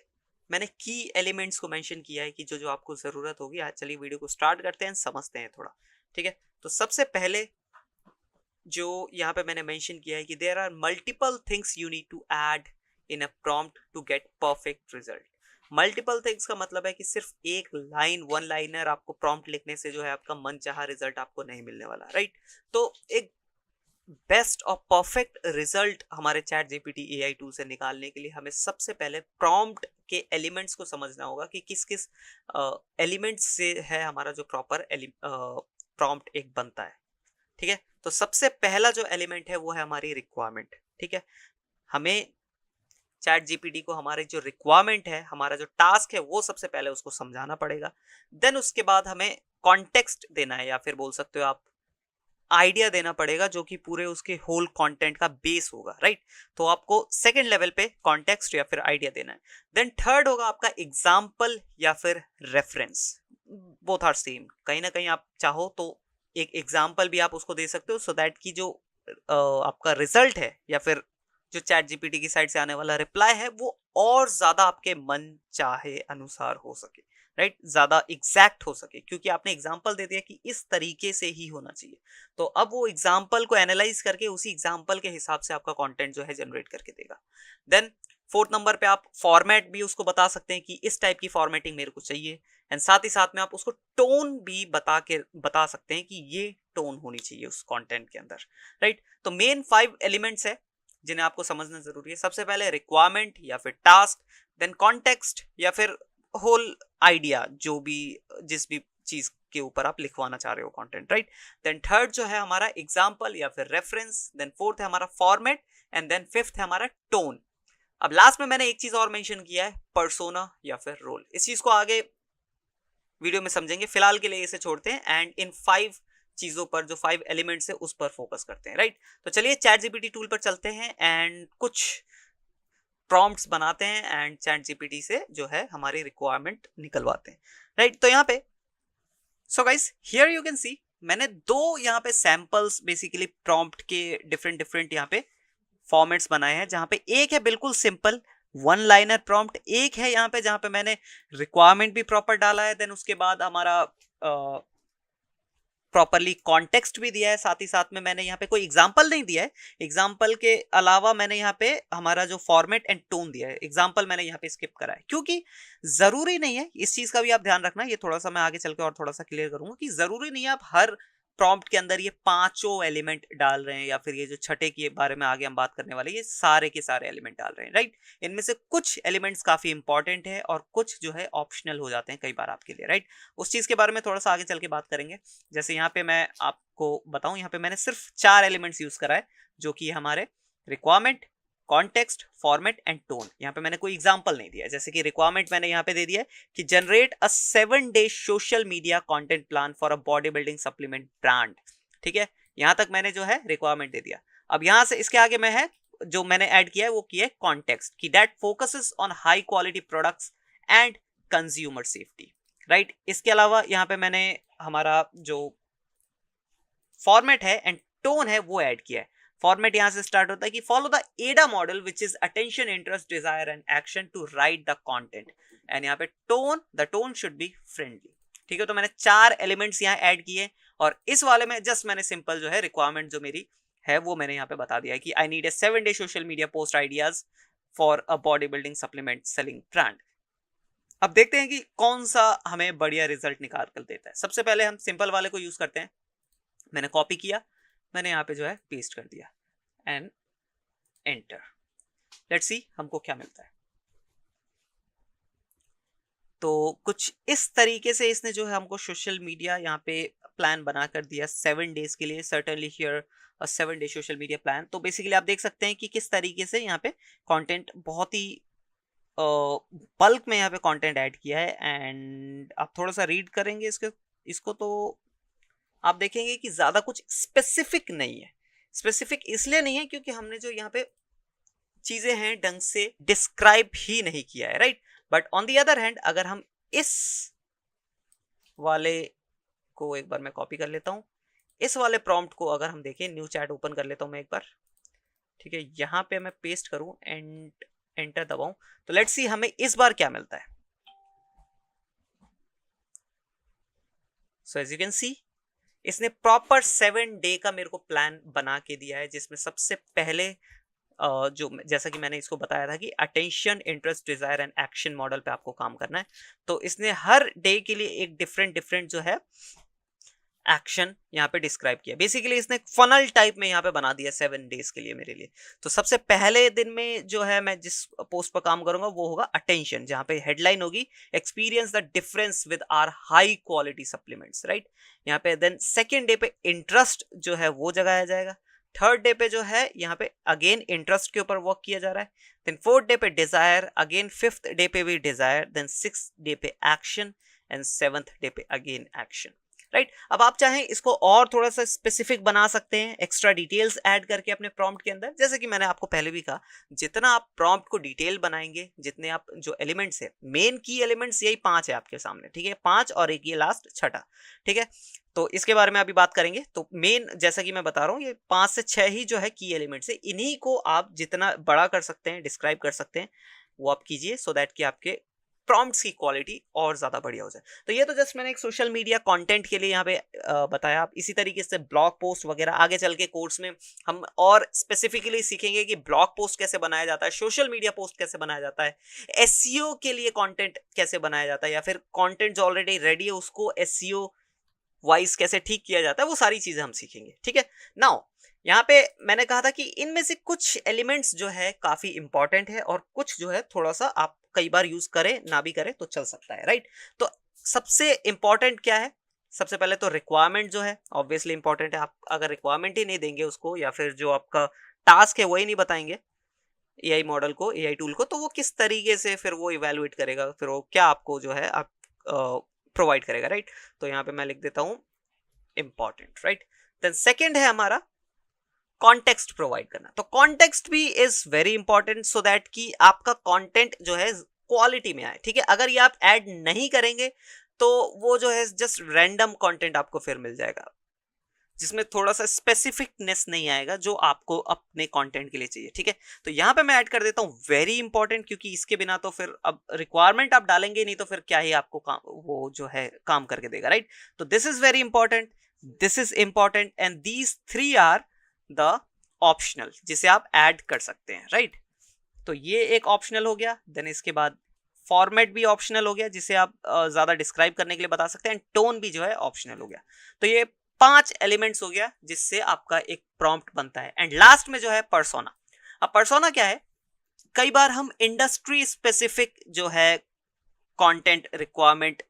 मैंने की एलिमेंट्स को मेंशन किया है कि जो जो आपको ज़रूरत होगी। आज चलिए वीडियो को स्टार्ट करते हैं, समझते हैं थोड़ा, ठीक है। तो सबसे पहले जो यहाँ पे मैंने मेंशन किया है कि there are multiple things you need to add in a prompt to get perfect result. Multiple things का मतलब है कि सिर्फ एक लाइन, वन लाइनर आपको प्रॉम्प्ट लिखने से जो है आपका मनचाहा रिजल्ट आपको नहीं मिलने वाला, राइट। तो एक बेस्ट और परफेक्ट रिजल्ट हमारे चैट जीपीटी एआई टूल से निकालने के लिए हमें सबसे पहले प्रॉम्प्ट के एलिमेंट्स को समझना होगा कि किस किस एलिमेंट्स से है हमारा जो प्रॉपर प्रॉम्प्ट एक बनता है, ठीक है। तो सबसे पहला जो एलिमेंट है वो है हमारी रिक्वायरमेंट, ठीक है। हमें चैट जीपीटी को हमारे जो रिक्वायरमेंट है, हमारा जो टास्क है, वो सबसे पहले उसको समझाना पड़ेगा। देन उसके बाद हमें कॉन्टेक्स्ट देना है, या फिर बोल सकते हो आप आइडिया देना पड़ेगा जो कि पूरे उसके होल कंटेंट का बेस होगा, राइट। तो आपको सेकंड लेवल पे कॉन्टेक्स्ट या फिर आइडिया देना है। देन थर्ड होगा आपका एग्जाम्पल या फिर रेफरेंस। बोथ आर सेम, कहीं ना कहीं आप चाहो तो एक एग्जाम्पल भी आप उसको दे सकते हो, सो दैट कि जो आपका रिजल्ट है या फिर जो चैट जीपीटी की साइड से आने वाला रिप्लाई है वो और ज्यादा आपके मन चाहे अनुसार हो सके, राइट, ज्यादा एग्जैक्ट हो सके, क्योंकि आपने एग्जाम्पल दे दिया कि इस तरीके से ही होना चाहिए। तो अब वो एग्जाम्पल को एनालाइज करके उसी एग्जाम्पल के हिसाब से आपका कंटेंट जो है जनरेट करके देगा। देन फोर्थ नंबर पे आप फॉर्मेट भी उसको बता सकते हैं कि इस टाइप की फॉर्मेटिंग मेरे को चाहिए, एंड साथ ही साथ में आप उसको टोन भी बता सकते हैं कि ये टोन होनी चाहिए उस कंटेंट के अंदर, राइट। तो मेन 5 एलिमेंट्स है जिन्हें आपको समझना जरूरी है। सबसे पहले रिक्वायरमेंट या फिर टास्क, देन कॉन्टेक्स्ट या फिर होल आइडिया, जो भी जिस भी चीज के ऊपर आप लिखवाना चाह रहे हो कंटेंट, राइट। देन थर्ड जो है हमारा एग्जांपल या फिर रेफरेंस, देन फोर्थ है हमारा फॉर्मेट, एंड देन फिफ्थ है हमारा टोन। अब लास्ट में मैंने एक चीज और मेंशन किया है, पर्सोना या फिर रोल। इस चीज को आगे वीडियो में समझेंगे, फिलहाल के लिए इसे छोड़ते हैं एंड इन 5 चीजों पर, जो 5 एलिमेंट्स है उस पर फोकस करते हैं, राइट। तो चलिए चैट जीपीटी टूल पर चलते हैं एंड कुछ प्रॉम्प्ट्स बनाते हैं एंड चैट जीपीटी से जो है हमारी रिक्वायरमेंट निकलवाते हैं, राइट। तो यहाँ पे so guys here you can सी मैंने 2 यहाँ पे सैंपल्स बेसिकली प्रॉम्प्ट के डिफरेंट यहाँ पे फॉर्मेट्स बनाए हैं, जहाँ पे एक है बिल्कुल सिंपल 1 लाइनर प्रॉम्प्ट, एक है यहाँ पे जहाँ पे मैंने रिक्वायरमेंट भी प्रॉपर डाला है, देन उसके बाद हमारा प्रॉपरली कॉन्टेक्स्ट भी दिया है, साथ ही साथ में मैंने यहाँ पे कोई एग्जांपल नहीं दिया है, एग्जांपल के अलावा मैंने यहाँ पे हमारा जो फॉर्मेट एंड टोन दिया है, एग्जांपल मैंने यहाँ पे स्किप करा है, क्योंकि जरूरी नहीं है, इस चीज का भी आप ध्यान रखना, ये थोड़ा सा मैं आगे चल के और थोड़ा सा क्लियर करूंगा कि जरूरी नहीं है आप हर प्रॉम्प्ट के अंदर ये 5 एलिमेंट डाल रहे हैं, या फिर ये जो छठे के बारे में आगे हम बात करने वाले ये सारे के सारे एलिमेंट डाल रहे हैं, राइट। इनमें से कुछ एलिमेंट्स काफी इंपॉर्टेंट है और कुछ जो है ऑप्शनल हो जाते हैं कई बार आपके लिए, राइट। उस चीज के बारे में थोड़ा सा आगे चल के बात करेंगे। जैसे यहाँ पे मैं आपको बताऊं, यहाँ पे मैंने सिर्फ 4 एलिमेंट्स यूज करा है, जो कि हमारे requirement, context, format and tone. यहाँ पे मैंने कोई एग्जांपल नहीं दिया है, जैसे कि रिक्वायरमेंट मैंने यहाँ पे दे दिया है कि generate a 7-day social media content plan for a body building supplement brand, ठीक है। यहाँ तक मैंने जो है रिक्वायरमेंट दे दिया। अब यहाँ से इसके आगे मैं है जो मैंने ऐड किया है वो किया है कॉन्टेक्स्ट, कि that focuses on high quality products and consumer safety, right. इसके अलावा यहाँ पे मैंने हमारा जो फॉर्मेट है एंड टोन है वो ऐड किया है। फॉर्मेट यहां से स्टार्ट होता है कि follow the AIDA model which is attention, interest, desire and action to write the content, and यहाँ पे tone, the tone should be friendly, ठीक है। तो मैंने 4 एलिमेंट्स यहाँ ऐड किए और इस वाले में जस्ट मैंने सिंपल जो है रिक्वायरमेंट जो मेरी है वो मैंने यहाँ पे बता दिया कि I need a 7-day social media post ideas for a body building supplement selling brand. अब देखते हैं कि कौन सा हमें बढ़िया रिजल्ट निकाल कर देता है। सबसे पहले हम सिंपल वाले को यूज करते हैं। मैंने कॉपी किया, मैंने यहाँ पे जो है पेस्ट कर दिया एंड एंटर। लेट्स सी हमको क्या मिलता है। तो कुछ इस तरीके से इसने जो है हमको सोशल मीडिया यहाँ पे प्लान बना कर दिया 7 days के लिए, certainly here a 7-day social media plan. तो बेसिकली आप देख सकते हैं कि किस तरीके से यहाँ पे कंटेंट बहुत ही बल्क में यहाँ पे कंटेंट ऐड किया है, एंड आप थोड़ा सा रीड करेंगे इसको तो आप देखेंगे कि ज्यादा कुछ स्पेसिफिक नहीं है। स्पेसिफिक इसलिए नहीं है क्योंकि हमने जो यहाँ पे चीजें हैं ढंग से डिस्क्राइब ही नहीं किया है, right. But on the other hand अगर हम इस वाले को एक बार मैं कॉपी कर लेता हूं, इस वाले प्रॉम्प्ट को अगर हम देखें, न्यू चैट ओपन कर लेता हूं मैं एक बार, ठीक है। यहां पे मैं पेस्ट करूं एंड एंटर दबाऊं, तो लेट्स सी हमें इस बार क्या मिलता है। So as you can see इसने प्रॉपर 7 डे का मेरे को प्लान बना के दिया है, जिसमें सबसे पहले जो जैसा कि मैंने इसको बताया था कि attention, interest, desire and action model पे आपको काम करना है। तो इसने हर डे के लिए एक डिफरेंट जो है एक्शन यहाँ पे डिस्क्राइब किया। बेसिकली इसने फनल टाइप में यहाँ पे बना दिया 7 days के लिए मेरे लिए। तो सबसे पहले दिन में जो है मैं जिस पोस्ट पर काम करूंगा वो होगा अटेंशन, जहाँ पे हेडलाइन होगी experience the difference with our high quality supplements, right. यहाँ पे देन सेकेंड डे पे इंटरेस्ट जो है वो जगाया जाएगा। थर्ड डे पे जो है यहाँ पे अगेन इंटरेस्ट के ऊपर वर्क किया जा रहा है। देन फोर्थ डे पे डिजायर, अगेन फिफ्थ डे पे भी डिजायर, देन 6th डे पे एक्शन एंड 7th डे पे अगेन एक्शन, राइट। अब आप चाहें इसको और थोड़ा सा स्पेसिफिक बना सकते हैं, एक्स्ट्रा डिटेल्स ऐड करके अपने प्रॉम्प्ट के अंदर। जैसे कि मैंने आपको पहले भी कहा, जितना आप प्रॉम्प्ट को डिटेल बनाएंगे, जितने आप जो एलिमेंट्स है, मेन की एलिमेंट्स यही 5 है आपके सामने, ठीक है, 5 और एक ये लास्ट छठा, ठीक है। तो इसके बारे में अभी बात करेंगे। तो मेन जैसा कि मैं बता रहा हूँ, ये 5 से 6 ही जो है की एलिमेंट्स है, इन्हीं को आप जितना बड़ा कर सकते हैं, डिस्क्राइब कर सकते हैं, वो आप कीजिए, सो दैट कि आपके प्रॉम्प्ट्स की क्वालिटी और ज्यादा बढ़िया हो जाए। तो ये तो जस्ट मैंने एक सोशल मीडिया कंटेंट के लिए यहाँ पे बताया। आप इसी तरीके से ब्लॉग पोस्ट वगैरह आगे चल के कोर्स में हम और स्पेसिफिकली सीखेंगे कि ब्लॉग पोस्ट कैसे बनाया जाता है, सोशल मीडिया पोस्ट कैसे बनाया जाता है, एसईओ के लिए कंटेंट कैसे बनाया जाता है, या फिर कंटेंट जो ऑलरेडी रेडी है उसको एसईओ वाइज कैसे ठीक किया जाता है, वो सारी चीजें हम सीखेंगे, ठीक है। नाउ यहाँ पे मैंने कहा था कि इनमें से कुछ एलिमेंट्स जो है काफी इंपॉर्टेंट है, और कुछ जो है थोड़ा सा आप कई बार यूज करें ना भी करें तो चल सकता है, राइट। तो सबसे इंपॉर्टेंट क्या है? सबसे पहले तो रिक्वायरमेंट जो है ऑब्वियसली इंपॉर्टेंट है। आप अगर रिक्वायरमेंट ही नहीं देंगे उसको, या फिर जो आपका टास्क है वही नहीं बताएंगे एआई मॉडल को, एआई टूल को, तो वो किस तरीके से फिर वो इवेलुएट करेगा, फिर वो क्या आपको जो है आप प्रोवाइड करेगा, राइट। तो यहाँ पे मैं लिख देता हूं इंपॉर्टेंट, राइट। देन सेकेंड है हमारा कॉन्टेक्स्ट प्रोवाइड करना। तो कॉन्टेक्स्ट भी is very important, so that कि आपका कंटेंट जो है क्वालिटी में आए, ठीक है। अगर ये आप ऐड नहीं करेंगे तो वो जो है जस्ट रैंडम कंटेंट आपको फिर मिल जाएगा, जिसमें थोड़ा सा स्पेसिफिकनेस नहीं आएगा जो आपको अपने कंटेंट के लिए चाहिए, ठीक है। तो यहाँ पे मैं ऐड कर देता हूँ वेरी इंपॉर्टेंट, क्योंकि इसके बिना तो फिर अब रिक्वायरमेंट आप डालेंगे नहीं तो फिर क्या ही आपको काम, वो जो है काम करके देगा, राइट। तो this is very important, this is important, and these 3 are the optional, जिसे आप ऐड कर सकते हैं, राइट। तो ये एक ऑप्शनल हो गया। देन इसके बाद फॉर्मेट भी ऑप्शनल हो गया, जिसे आप ज्यादा डिस्क्राइब करने के लिए बता सकते हैं, टोन भी जो है ऑप्शनल हो गया। तो ये 5 एलिमेंट्स हो गया जिससे आपका एक प्रॉम्प्ट बनता है। एंड लास्ट में जो है पर्सोना। अब पर्सोना क्या है? कई बार हम इंडस्ट्री स्पेसिफिक जो है कंटेंट रिक्वायरमेंट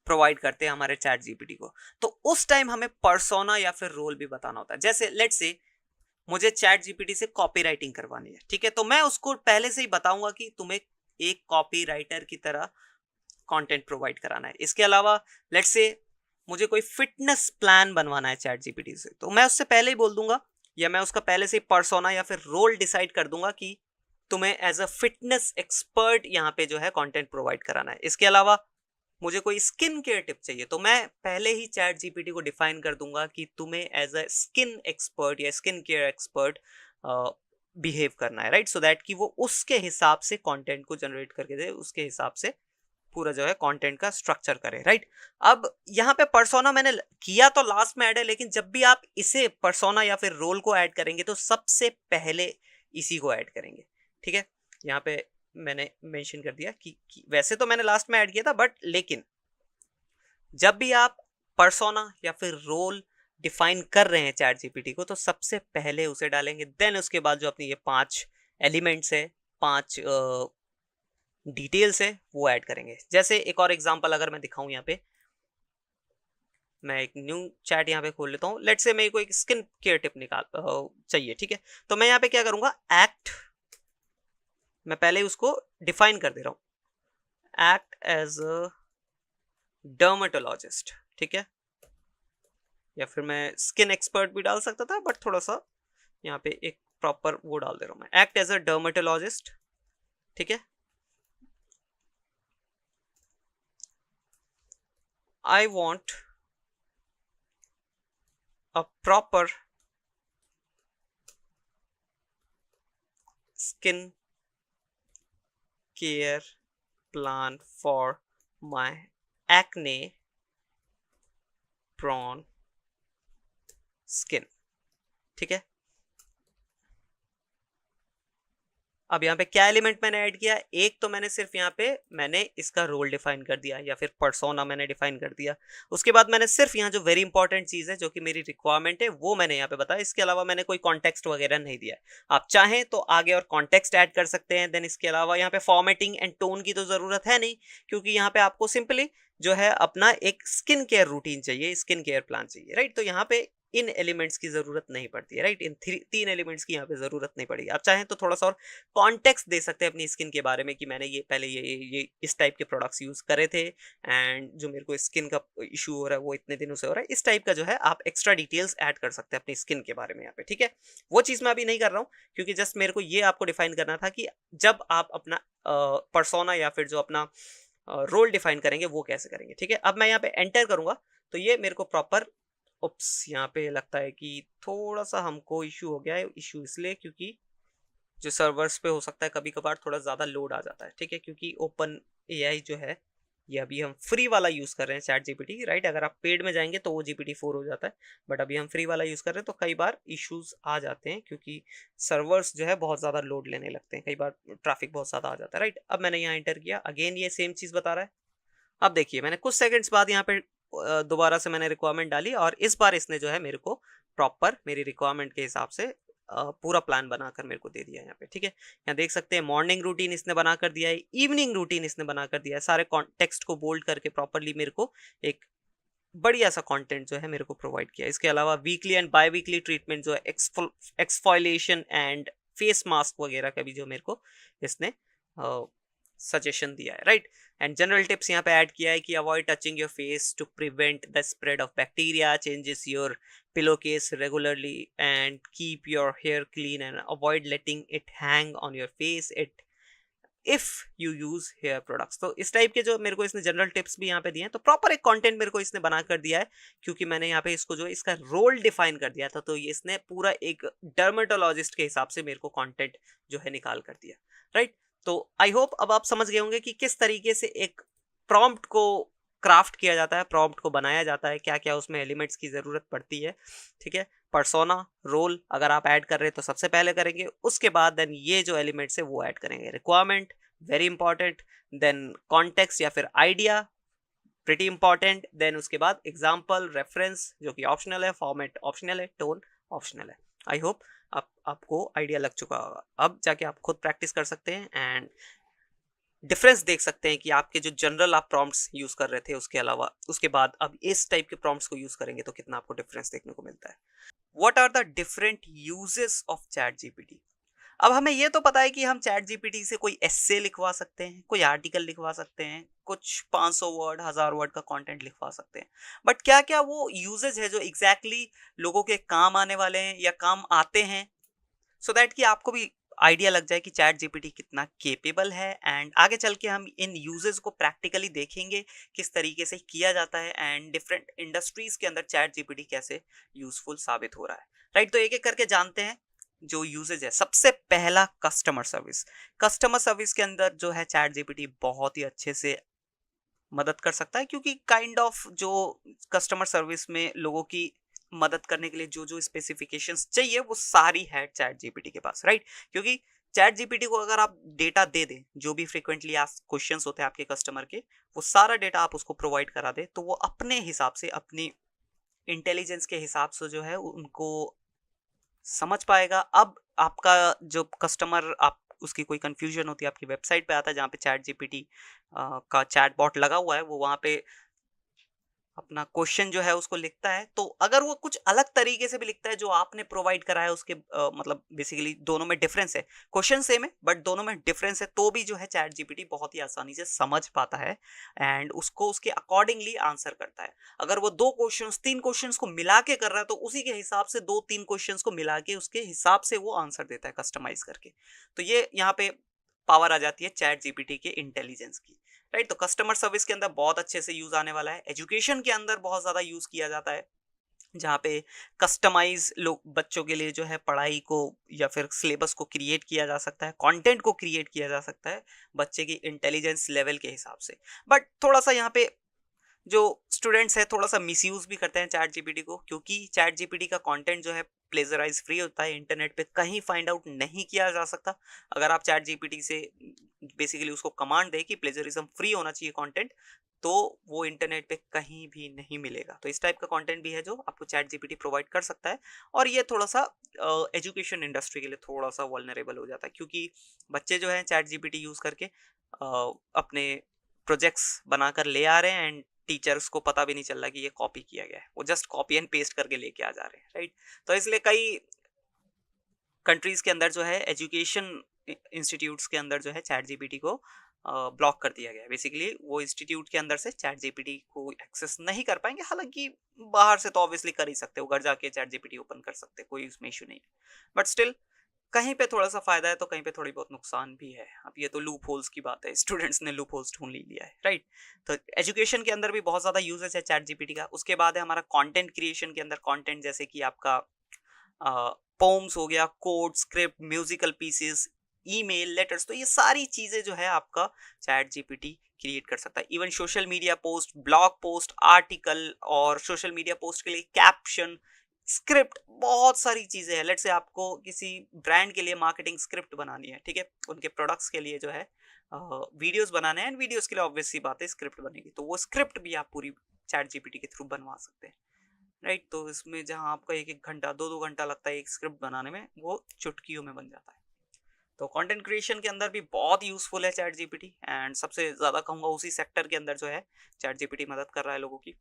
प्रोवाइड करते हैं हमारे चैट जीपीटी को, तो उस टाइम हमें पर्सोना या फिर रोल भी बताना होता है। जैसे लेट्स से मुझे चैट जीपीटी से कॉपी राइटिंग करवानी है, ठीक है, तो मैं उसको पहले से ही बताऊंगा कि तुम्हें एक कॉपी राइटर की तरह कंटेंट प्रोवाइड कराना है। इसके अलावा लेट्स से मुझे कोई फिटनेस प्लान बनवाना है चैट जीपीटी से, तो मैं उससे पहले ही बोल दूंगा, या मैं उसका पहले से पर्सोना या फिर रोल डिसाइड कर दूंगा कि तुम्हें एज अ फिटनेस एक्सपर्ट यहाँ पे जो है कंटेंट प्रोवाइड कराना है। इसके अलावा मुझे कोई स्किन केयर टिप चाहिए, तो मैं पहले ही चैट जीपीटी को डिफाइन कर दूंगा कि तुम्हें एज अ स्किन एक्सपर्ट या स्किन केयर एक्सपर्ट बिहेव करना है, राइट, सो दैट कि वो उसके हिसाब से कंटेंट को जनरेट करके दे, उसके हिसाब से पूरा जो है कंटेंट का स्ट्रक्चर करे, राइट। अब यहाँ पे पर्सोना मैंने किया तो लास्ट में ऐड है, लेकिन जब भी आप इसे पर्सोना या फिर रोल को ऐड करेंगे तो सबसे पहले इसी को ऐड करेंगे, ठीक है। यहाँ पे मैंने मेंशन कर दिया कि वैसे तो मैंने लास्ट में ऐड किया था, बट लेकिन जब भी आप पर्सोना या फिर रोल डिफाइन कर रहे हैं चैट जीपीटी को, तो सबसे पहले उसे डालेंगे। देन उसके बाद जो अपनी ये 5 एलिमेंट्स है, 5 डिटेल्स है, वो ऐड करेंगे। जैसे एक और एग्जांपल अगर मैं दिखाऊं, यहाँ पे मैं एक न्यू चैट यहाँ पे खोल लेता हूँ। लेट्स से मेरे को एक स्किन केयर टिप चाहिए, ठीक है। तो मैं यहाँ पे क्या करूंगा, एक्ट, मैं पहले उसको डिफाइन कर दे रहा हूं, एक्ट एज अ डर्मेटोलॉजिस्ट, ठीक है, या फिर मैं स्किन एक्सपर्ट भी डाल सकता था, बट थोड़ा सा यहाँ पे एक प्रॉपर वो डाल दे रहा हूं मैं, एक्ट एज अ डर्मेटोलॉजिस्ट, ठीक है। I want a proper skin care plan for my acne prone skin, ठीक है। अब यहाँ पे क्या एलिमेंट मैंने ऐड किया, एक तो मैंने सिर्फ यहाँ पे मैंने इसका रोल डिफाइन कर दिया या फिर पर्सोना मैंने डिफाइन कर दिया। उसके बाद मैंने सिर्फ यहाँ जो वेरी इंपॉर्टेंट चीज है जो कि मेरी रिक्वायरमेंट है वो मैंने यहाँ पे बताया। इसके अलावा मैंने कोई कॉन्टेक्स्ट वगैरह नहीं दिया। आप चाहें तो आगे और कॉन्टेक्स्ट ऐड कर सकते हैं। देन इसके अलावा यहाँ पे फॉर्मेटिंग एंड टोन की तो जरूरत है नहीं, क्योंकि यहाँ पे आपको सिंपली जो है अपना एक स्किन केयर रूटीन चाहिए, स्किन केयर प्लान चाहिए, राइट। तो यहाँ पे इन एलिमेंट्स की जरूरत नहीं पड़ती है, राइट। इन तीन एलिमेंट्स की यहाँ पे जरूरत नहीं पड़ेगी। आप चाहें तो थोड़ा सा और कॉन्टेक्स्ट दे सकते हैं अपनी स्किन के बारे में कि मैंने ये पहले ये इस टाइप के प्रोडक्ट्स यूज करे थे एंड जो मेरे को स्किन का इशू हो रहा है वो इतने दिनों से हो रहा है। इस टाइप का जो है आप एक्स्ट्रा डिटेल्स ऐड कर सकते हैं अपनी स्किन के बारे में यहाँ पे, ठीक है। वो चीज़ मैं अभी नहीं कर रहा हूँ क्योंकि जस्ट मेरे को ये आपको डिफाइन करना था कि जब आप अपना पर्सोना या फिर जो अपना रोल डिफाइन करेंगे वो कैसे करेंगे, ठीक है। अब मैं यहाँ पे एंटर करूंगा तो ये मेरे को प्रॉपर, उप्स, यहाँ पे लगता है कि थोड़ा सा हमको इशू हो गया है। इशू इसलिए क्योंकि जो सर्वर्स पे हो सकता है कभी कभार थोड़ा ज़्यादा लोड आ जाता है, ठीक है। क्योंकि ओपन एआई जो है ये अभी हम फ्री वाला यूज़ कर रहे हैं, चैट जीपीटी, राइट। अगर आप पेड में जाएंगे तो वो GPT-4 हो जाता है, बट अभी हम फ्री वाला यूज़ कर रहे हैं तो कई बार इश्यूज आ जाते हैं क्योंकि सर्वर्स जो है बहुत ज़्यादा लोड लेने लगते हैं, कई बार ट्रैफिक बहुत ज़्यादा आ जाता है, राइट। अब मैंने यहाँ एंटर किया, अगेन ये सेम चीज़ बता रहा है। अब देखिए मैंने कुछ सेकंड्स बाद यहाँ पे दोबारा से मैंने रिक्वायरमेंट डाली और इस बार इसने जो है मेरे को प्रॉपर मेरी रिक्वायरमेंट के हिसाब से पूरा प्लान बनाकर मेरे को दे दिया है यहाँ पे, ठीक है। यहाँ देख सकते हैं मॉर्निंग रूटीन इसने बना कर दिया है, इवनिंग रूटीन इसने बना कर दिया है, सारे टेक्स्ट को बोल्ड करके प्रॉपरली मेरे को एक बढ़िया सा कंटेंट जो है मेरे को प्रोवाइड किया। इसके अलावा weekly and biweekly treatment जो है एक्सफोलिएशन एंड फेस मास्क वगैरह का भी जो मेरे को इसने सजेशन दिया है, राइट। एंड जनरल टिप्स यहाँ पे ऐड किया है कि avoid touching your face to prevent the spread of bacteria, changes your pillowcase regularly and keep your hair clean and avoid letting it hang on your face it if you use hair products. तो इस type के जो मेरे को इसने general tips भी यहाँ पे दिए हैं, तो प्रॉपर एक कंटेंट मेरे को इसने बना कर दिया है क्योंकि मैंने यहाँ पे इसको जो इसका रोल डिफाइन कर दिया था। तो ये इसने पूरा एक डर्मेटोलॉजिस्ट के हिसाब से मेरे को कंटेंट जो है निकाल कर दिया, राइट। तो आई होप अब आप समझ गए होंगे कि किस तरीके से एक प्रॉम्प्ट को क्राफ्ट किया जाता है, प्रॉम्प्ट को बनाया जाता है, क्या क्या उसमें एलिमेंट्स की ज़रूरत पड़ती है, ठीक है। पर्सोना, रोल अगर आप ऐड कर रहे हैं तो सबसे पहले करेंगे, उसके बाद देन ये जो एलिमेंट्स है वो ऐड करेंगे। Requirement very important, then context या फिर आइडिया प्रिटी इंपॉर्टेंट, देन उसके बाद एग्जाम्पल, रेफरेंस जो कि ऑप्शनल है, फॉर्मेट ऑप्शनल है, टोन ऑप्शनल है। आई होप आपको आइडिया लग चुका होगा। अब जाके आप खुद प्रैक्टिस कर सकते हैं एंड डिफरेंस देख सकते हैं कि आपके जो जनरल आप प्रॉम्प्ट्स यूज कर रहे थे उसके अलावा उसके बाद अब इस टाइप के प्रॉम्प्ट्स को यूज करेंगे तो कितना आपको डिफरेंस देखने को मिलता है। What are the different uses of chat GPT. अब हमें ये तो पता है कि हम चैट जीपीटी से कोई एस्से लिखवा सकते हैं, कोई आर्टिकल लिखवा सकते हैं, कुछ 500 वर्ड 1000 वर्ड का कंटेंट लिखवा सकते हैं, बट क्या क्या वो यूजेज है जो एग्जैक्टली लोगों के काम आने वाले हैं या काम आते हैं, सो दैट कि आपको भी आइडिया लग जाए कि चैट जीपीटी कितना केपेबल है। एंड आगे चल के हम इन यूजेस को प्रैक्टिकली देखेंगे किस तरीके से किया जाता है एंड डिफरेंट इंडस्ट्रीज के अंदर चैट जीपीटी कैसे यूजफुल साबित हो रहा है, राइट। तो एक एक करके जानते हैं जो यूजेज है। सबसे पहला कस्टमर सर्विस। कस्टमर सर्विस के अंदर जो है चैट जीपीटी बहुत ही अच्छे से मदद कर सकता है क्योंकि काइंड ऑफ जो कस्टमर सर्विस में लोगों की मदद करने के लिए जो जो स्पेसिफिकेशंस चाहिए वो सारी है चैट जीपीटी के पास, राइट। क्योंकि चैट जीपीटी को अगर आप डेटा दे दें, जो भी फ्रीक्वेंटली आस्क्ड क्वेश्चंस होते हैं आपके कस्टमर के, वो सारा डेटा आप उसको प्रोवाइड करा दे तो वो अपने हिसाब से अपनी इंटेलिजेंस के हिसाब से जो है उनको समझ पाएगा। अब आपका जो कस्टमर, आप उसकी कोई कंफ्यूजन होती है, आपकी वेबसाइट पे आता है जहाँ पे चैट जीपीटी का चैट बॉट लगा हुआ है, वो वहाँ पे अपना क्वेश्चन जो है उसको लिखता है, तो अगर वो कुछ अलग तरीके से भी लिखता है जो आपने प्रोवाइड करा है उसके मतलब बेसिकली दोनों में डिफरेंस है, क्वेश्चन सेम है बट दोनों में डिफरेंस है, तो भी जो है चैट जीपीटी बहुत ही आसानी से समझ पाता है एंड उसको उसके अकॉर्डिंगली आंसर करता है। अगर वो दो क्वेश्चंस 3 क्वेश्चंस को मिला के कर रहा है तो उसी के हिसाब से 2-3 क्वेश्चंस को मिला के उसके हिसाब से वो आंसर देता है कस्टमाइज करके। तो ये यहाँ पे पावर आ जाती है चैट जीपीटी के इंटेलिजेंस की, राइट। तो कस्टमर सर्विस के अंदर बहुत अच्छे से यूज आने वाला है। एजुकेशन के अंदर बहुत ज़्यादा यूज किया जाता है जहाँ पे कस्टमाइज लोग बच्चों के लिए जो है पढ़ाई को या फिर सिलेबस को क्रिएट किया जा सकता है, कंटेंट को क्रिएट किया जा सकता है बच्चे की इंटेलिजेंस लेवल के हिसाब से। बट थोड़ा सा यहाँ पे जो स्टूडेंट्स है थोड़ा सा मिसयूज भी करते हैं चैट जीपीटी को, क्योंकि चैट जीपीटी का कंटेंट जो है प्लेजराइज फ्री होता है, इंटरनेट पे कहीं फाइंड आउट नहीं किया जा सकता। अगर आप चैट जीपीटी से बेसिकली उसको कमांड दे कि प्लेजरिज्म फ्री होना चाहिए कंटेंट, तो वो इंटरनेट पे कहीं भी नहीं मिलेगा। तो इस टाइप का कंटेंट भी है जो आपको चैट जीपीटी प्रोवाइड कर सकता है और ये थोड़ा सा एजुकेशन इंडस्ट्री के लिए थोड़ा सा वल्नरेबल हो जाता है क्योंकि बच्चे जो है चैट जीपीटी यूज़ करके अपने प्रोजेक्ट्स बनाकर ले आ रहे हैं एंड टीचर्स को पता भी नहीं चल रहा कि ये कॉपी किया गया है, वो जस्ट कॉपी एंड पेस्ट करके लेके आ जा रहे हैं, राइट। तो इसलिए कई कंट्रीज के अंदर जो है एजुकेशन इंस्टीट्यूट्स के अंदर जो है चैट जीपीटी को ब्लॉक कर दिया गया है। बेसिकली वो इंस्टीट्यूट के अंदर से चैट जीपीटी को एक्सेस नहीं कर पाएंगे, हालांकि बाहर से तो ऑब्वियसली कर ही सकते हो, घर जाके चैट जीपीटी ओपन कर सकते हैं, कोई उसमें इशू नहीं है। बट स्टिल कहीं पे थोड़ा सा फायदा है तो कहीं पे थोड़ी बहुत नुकसान भी है। अब ये तो लूप होल्स की बात है, स्टूडेंट्स ने लूप होल्स ढूंढ लिया है, राइट। तो एजुकेशन के अंदर भी बहुत ज्यादा यूजेस है चैट जीपीटी का। उसके बाद है हमारा कंटेंट क्रिएशन के अंदर, कंटेंट जैसे कि आपका पोम्स हो गया, code, script, musical pieces, email, letters, तो ये सारी चीजें जो है आपका चैट जीपीटी क्रिएट कर सकता है। Even social media post, blog post, article और सोशल मीडिया पोस्ट के लिए कैप्शन, स्क्रिप्ट, बहुत सारी चीजें हैं। लेट्स से आपको किसी ब्रांड के लिए मार्केटिंग स्क्रिप्ट बनानी है, ठीक है, उनके प्रोडक्ट्स के लिए जो है वीडियोस बनाने हैं, एंड वीडियोस के लिए ऑब्वियस सी बात है स्क्रिप्ट बनेगी, तो वो स्क्रिप्ट भी आप पूरी चैट जीपीटी के थ्रू बनवा सकते हैं, राइट। तो इसमें जहां आपका एक एक घंटा, दो दो घंटा लगता है एक स्क्रिप्ट बनाने में, वो चुटकियों में बन जाता है। तो कंटेंट क्रिएशन के अंदर भी बहुत यूजफुल है चैट जीपीटी, एंड सबसे ज्यादा कहूंगा उसी सेक्टर के अंदर जो है चैट जीपीटी मदद कर रहा है लोगों की।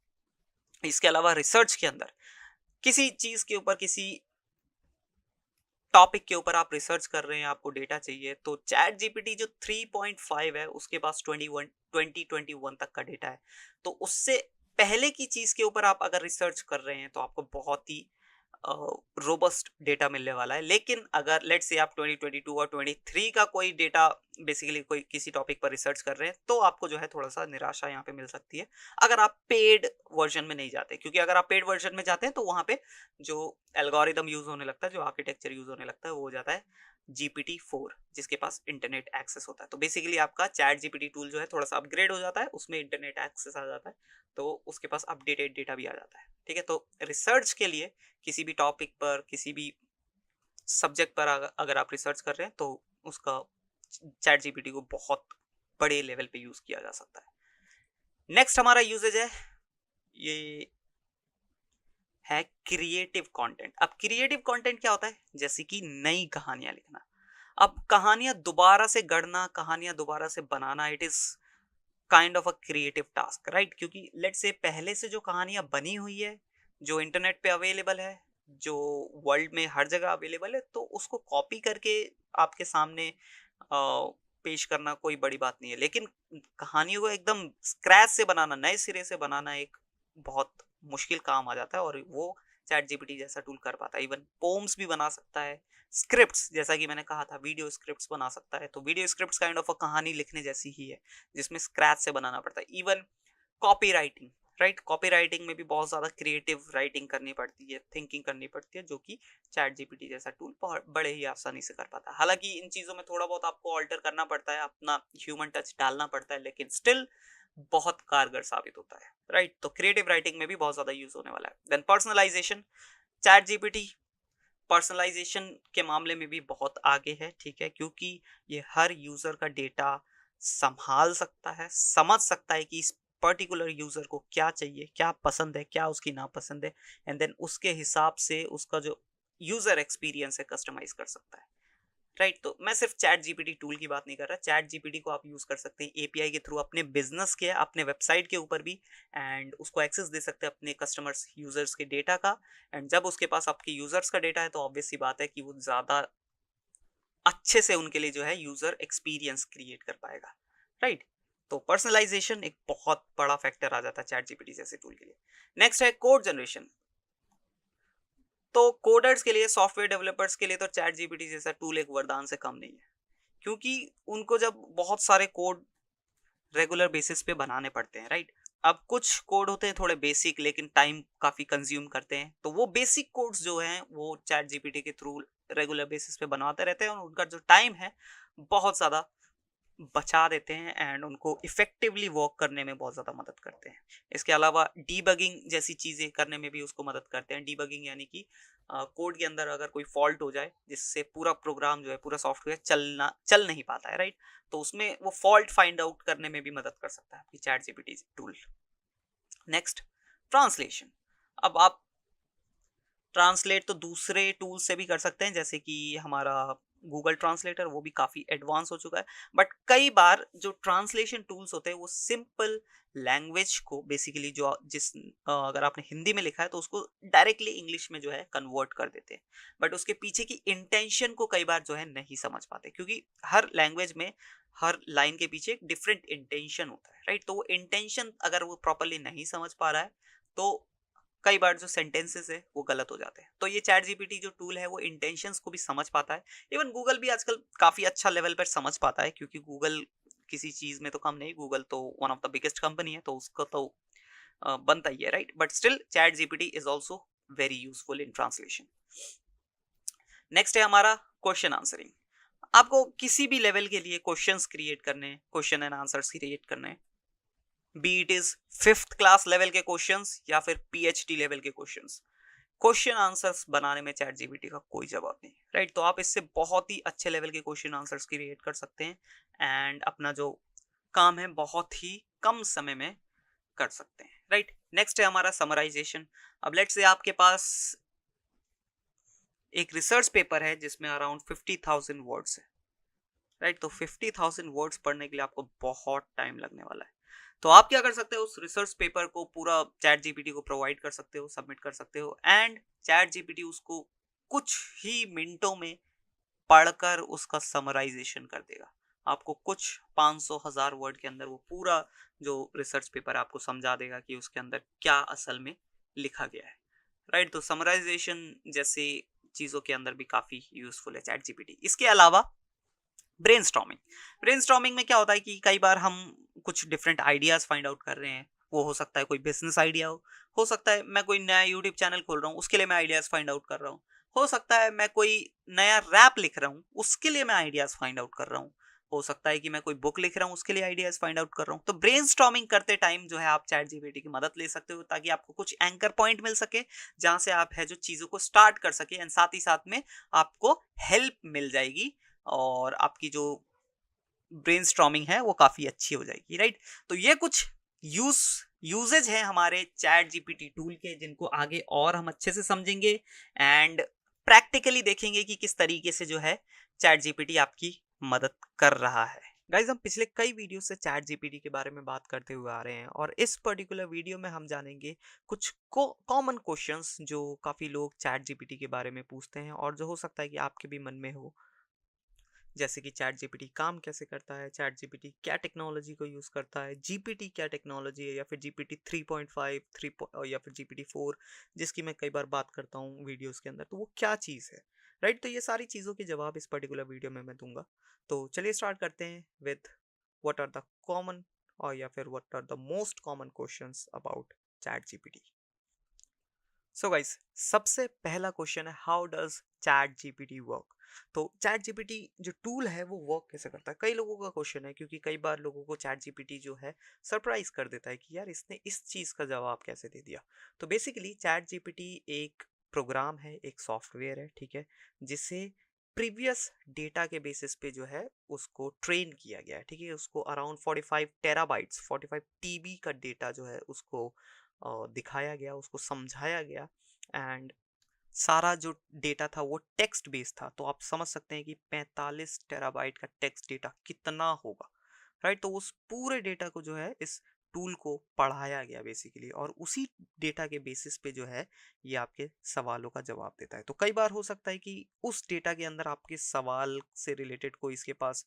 इसके अलावा रिसर्च के अंदर किसी चीज के ऊपर, किसी टॉपिक के ऊपर आप रिसर्च कर रहे हैं, आपको डेटा चाहिए, तो चैट जीपीटी जो 3.5 है उसके पास 2021 तक का डेटा है। तो उससे पहले की चीज के ऊपर आप अगर रिसर्च कर रहे हैं तो आपको बहुत ही रोबस्ट डेटा मिलने वाला है। लेकिन अगर लेट्स से आप 2022 और 23 का कोई डेटा, बेसिकली कोई किसी टॉपिक पर रिसर्च कर रहे हैं, तो आपको जो है थोड़ा सा निराशा यहाँ पे मिल सकती है अगर आप पेड वर्जन में नहीं जाते। क्योंकि अगर आप पेड वर्जन में जाते हैं तो वहाँ पे जो एल्गोरिदम यूज होने लगता है, जो आर्किटेक्चर यूज होने लगता है, वो हो जाता है GPT-4, जिसके पास इंटरनेट एक्सेस होता है। तो बेसिकली आपका चैट जीपीटी टूल जो है थोड़ा सा अपग्रेड हो जाता है, उसमें इंटरनेट एक्सेस आ जाता है, तो उसके पास अपडेटेड डेटा भी आ जाता है, ठीक है। तो रिसर्च के लिए किसी भी टॉपिक पर, किसी भी सब्जेक्ट पर अगर आप रिसर्च कर रहे हैं तो उसका चैट जीपीटी को बहुत बड़े लेवल पे यूज किया जा सकता है। नेक्स्ट हमारा यूजेज है, ये है क्रिएटिव कंटेंट। अब क्रिएटिव कंटेंट क्या होता है? जैसे कि नई कहानियां लिखना। अब कहानियां दोबारा से गढ़ना, कहानियां दोबारा से बनाना, it is kind of a creative task, right. क्योंकि लेट्स से पहले से जो कहानियां बनी हुई है, जो इंटरनेट पे अवेलेबल है, जो वर्ल्ड में हर जगह अवेलेबल है, तो उसको कॉपी करके आपके सामने पेश करना कोई बड़ी बात नहीं है। लेकिन कहानियों को एकदम स्क्रैच से बनाना, नए सिरे से बनाना, एक बहुत मुश्किल काम आ जाता है, और वो चैट जीपीटी जैसा टूल कर पाता है। इवन पोम्स भी बना सकता है, स्क्रिप्ट्स, जैसा कि मैंने कहा था, वीडियो स्क्रिप्ट्स बना सकता है। तो वीडियो स्क्रिप्ट्स काइंड ऑफ अ कहानी लिखने जैसी ही है, जिसमें स्क्रैच से बनाना पड़ता है। Even copy writing, right, copy writing में भी बहुत ज़्यादा क्रिएटिव राइटिंग करनी पड़ती है, थिंकिंग करनी पड़ती है, जो कि चैट जीपीटी जैसा टूल बड़े ही आसानी से कर पाता है। हालांकि इन चीज़ों में थोड़ा बहुत आपको ऑल्टर करना पड़ता है, अपना ह्यूमन टच डालना पड़ता है, लेकिन स्टिल बहुत कारगर साबित होता है, राइट। तो क्रिएटिव राइटिंग में भी बहुत ज़्यादा यूज होने वाला है। Then personalisation, ChatGPT personalisation के मामले में भी बहुत आगे है, ठीक है, क्योंकि ये हर यूजर का डेटा संभाल सकता है, समझ सकता है कि इस पर्टिकुलर यूजर को क्या चाहिए, क्या पसंद है, क्या उसकी नापसंद है, एंड देन उसके हिसाब से उसका जो यूजर एक्सपीरियंस है कस्टमाइज कर सकता है, राइट। तो मैं सिर्फ चैट जीपीटी टूल की बात नहीं कर रहा, चैट जीपीटी को आप यूज कर सकते हैं एपीआई के थ्रू अपने बिजनेस के, अपने वेबसाइट के ऊपर भी, एंड उसको एक्सेस दे सकते हैं अपने कस्टमर्स, यूजर्स के डेटा का। एंड जब उसके पास आपके यूजर्स का डेटा है तो ऑब्वियस सी बात है कि वो ज्यादा अच्छे से उनके लिए जो है यूजर एक्सपीरियंस क्रिएट कर पाएगा, राइट। तो पर्सनलाइजेशन एक बहुत बड़ा फैक्टर आ जाता है चैट जीपीटी जैसे टूल के लिए। नेक्स्ट है कोड जनरेशन। तो कोडर्स के लिए, सॉफ्टवेयर डेवलपर्स के लिए तो चैट जीपीटी जैसा टूल एक वरदान से कम नहीं है, क्योंकि उनको जब बहुत सारे कोड रेगुलर बेसिस पे बनाने पड़ते हैं, राइट। अब कुछ कोड होते हैं थोड़े बेसिक, लेकिन टाइम काफी कंज्यूम करते हैं, तो वो बेसिक कोड्स जो हैं वो चैट जीपीटी के थ्रू रेगुलर बेसिस पे बनाते रहते हैं, और उनका जो टाइम है बहुत ज्यादा बचा देते हैं, एंड उनको इफेक्टिवली वर्क करने में बहुत ज़्यादा मदद करते हैं। इसके अलावा डीबगिंग जैसी चीज़ें करने में भी उसको मदद करते हैं। डीबगिंग यानी कि कोड के अंदर अगर कोई फॉल्ट हो जाए जिससे पूरा प्रोग्राम जो है, पूरा सॉफ्टवेयर चल नहीं पाता है, राइट, तो उसमें वो फॉल्ट फाइंड आउट करने में भी मदद कर सकता है आपकी chat GPT tool. Next, translation. अब आप ट्रांसलेट तो दूसरे टूल से भी कर सकते हैं, जैसे कि हमारा गूगल ट्रांसलेटर वो भी काफ़ी एडवांस हो चुका है, बट कई बार जो ट्रांसलेशन टूल्स होते हैं वो सिंपल लैंग्वेज को बेसिकली अगर आपने हिंदी में लिखा है तो उसको डायरेक्टली इंग्लिश में जो है कन्वर्ट कर देते हैं, बट उसके पीछे की इंटेंशन को कई बार जो है नहीं समझ पाते, क्योंकि हर लैंग्वेज में हर लाइन के पीछे एक डिफरेंट इंटेंशन होता है, राइट। तो वो इंटेंशन अगर वो प्रॉपरली नहीं समझ पा रहा है तो कई बार जो सेंटेंसेस है वो गलत हो जाते हैं। तो ये चैट जीपीटी जो टूल है वो इंटेंशंस को भी समझ पाता है। इवन गूगल भी आजकल काफी अच्छा लेवल पर समझ पाता है, क्योंकि गूगल किसी चीज में तो कम नहीं, गूगल तो one of the biggest company है, तो उसका तो बनता ही है, right. But still chat GPT is also very useful in translation. Next है हमारा क्वेश्चन आंसरिंग। आपको किसी भी लेवल के लिए क्वेश्चंस क्रिएट करने हैं, क्वेश्चन एंड आंसर्स क्रिएट करने हैं, B it is 5th class level के क्वेश्चंस या फिर पीएचडी लेवल के क्वेश्चंस, क्वेश्चन आंसर्स बनाने में चैट जीपीटी का कोई जवाब नहीं, राइट। तो आप इससे बहुत ही अच्छे लेवल के क्वेश्चन आंसर्स क्रिएट कर सकते हैं एंड अपना जो काम है बहुत ही कम समय में कर सकते हैं, राइट। नेक्स्ट है हमारा समराइजेशन। अब लेट्स से आपके पास एक रिसर्च पेपर है जिसमें अराउंड 50,000 वर्ड्स है, राइट। तो 50,000 वर्ड्स पढ़ने के लिए आपको बहुत टाइम लगने वाला है। तो आप क्या कर सकते हो, उस रिसर्च पेपर को पूरा चैट जीपीटी को प्रोवाइड कर सकते हो, सबमिट कर सकते हो एंड चैट जीपीटी उसको कुछ ही मिनटों में पढ़कर उसका समराइजेशन कर देगा। आपको कुछ 500,000 वर्ड के अंदर वो पूरा जो रिसर्च पेपर आपको समझा देगा कि उसके अंदर क्या असल में लिखा गया है, राइट। तो समराइजेशन जैसे चीज़ों के अंदर भी काफ़ी यूजफुल है चैट जीपीटी। इसके अलावा ब्रेनस्टॉर्मिंग। ब्रेनस्टॉर्मिंग में क्या होता है कि कई बार हम कुछ डिफरेंट आइडियाज फाइंड आउट कर रहे हैं। वो हो सकता है कोई बिजनेस आइडिया हो सकता है मैं कोई नया यूट्यूब चैनल खोल रहा हूँ उसके लिए मैं आइडियाज फाइंड आउट कर रहा हूँ, हो सकता है मैं कोई नया रैप लिख रहा हूँ उसके लिए मैं आइडियाज फाइंड आउट कर रहा हूँ, हो सकता है कि मैं कोई बुक लिख रहा हूँ उसके लिए आइडियाज फाइंड आउट कर रहा हूँ। तो ब्रेनस्टॉर्मिंग करते टाइम जो है आप चैट जीपीटी की मदद ले सकते हो ताकि आपको कुछ एंकर पॉइंट मिल सके जहां से आप है जो चीजों को स्टार्ट कर सके एंड साथ ही साथ में आपको हेल्प मिल जाएगी और आपकी जो ब्रेनस्टॉर्मिंग है वो काफी अच्छी हो जाएगी, राइट। तो ये कुछ यूजेज है हमारे चैट जीपीटी टूल के जिनको आगे और हम अच्छे से समझेंगे एंड प्रैक्टिकली देखेंगे कि किस तरीके से जो है चैट जीपीटी आपकी मदद कर रहा है। गाइज हम पिछले कई वीडियो से चैट जीपीटी के बारे में बात करते हुए आ रहे हैं और इस पर्टिकुलर वीडियो में हम जानेंगे कुछ कॉमन क्वेश्चंस जो काफी लोग चैट जीपीटी के बारे में पूछते हैं और जो हो सकता है कि आपके भी मन में हो, जैसे कि चैट जीपीटी काम कैसे करता है, चैट जीपीटी क्या टेक्नोलॉजी को यूज़ करता है, जीपीटी क्या टेक्नोलॉजी है, या फिर जीपीटी 3.5 या फिर जीपीटी 4 जिसकी मैं कई बार बात करता हूँ वीडियोस के अंदर, तो वो क्या चीज़ है, राइट। तो ये सारी चीज़ों के जवाब इस पर्टिकुलर वीडियो में मैं दूंगा। तो चलिए स्टार्ट करते हैं with what are the common और या फिर what are the most common questions about ChatGPT. So guys सबसे पहला क्वेश्चन है how does ChatGPT work. तो चैट जीपीटी जो टूल है वो वर्क कैसे करता है, कई लोगों का क्वेश्चन है क्योंकि कई बार लोगों को चैट जीपीटी जो है सरप्राइज कर देता है कि यार इसने इस चीज़ का जवाब कैसे दे दिया। तो बेसिकली चैट जीपीटी एक प्रोग्राम है, एक सॉफ्टवेयर है, ठीक है, जिसे प्रीवियस डेटा के बेसिस पे जो है उसको ट्रेन किया गया है, ठीक है। उसको अराउंड 45 टेराबाइट्स 45 टीबी का डेटा जो है उसको दिखाया गया, उसको समझाया गया एंड सारा जो डेटा था वो टेक्स्ट बेस्ड था। तो आप समझ सकते हैं कि 45 टेराबाइट का टेक्स्ट डेटा कितना होगा, राइट। तो उस पूरे डेटा को जो है इस टूल को पढ़ाया गया बेसिकली और उसी डेटा के बेसिस पे जो है ये आपके सवालों का जवाब देता है। तो कई बार हो सकता है कि उस डेटा के अंदर आपके सवाल से रिलेटेड कोई इसके पास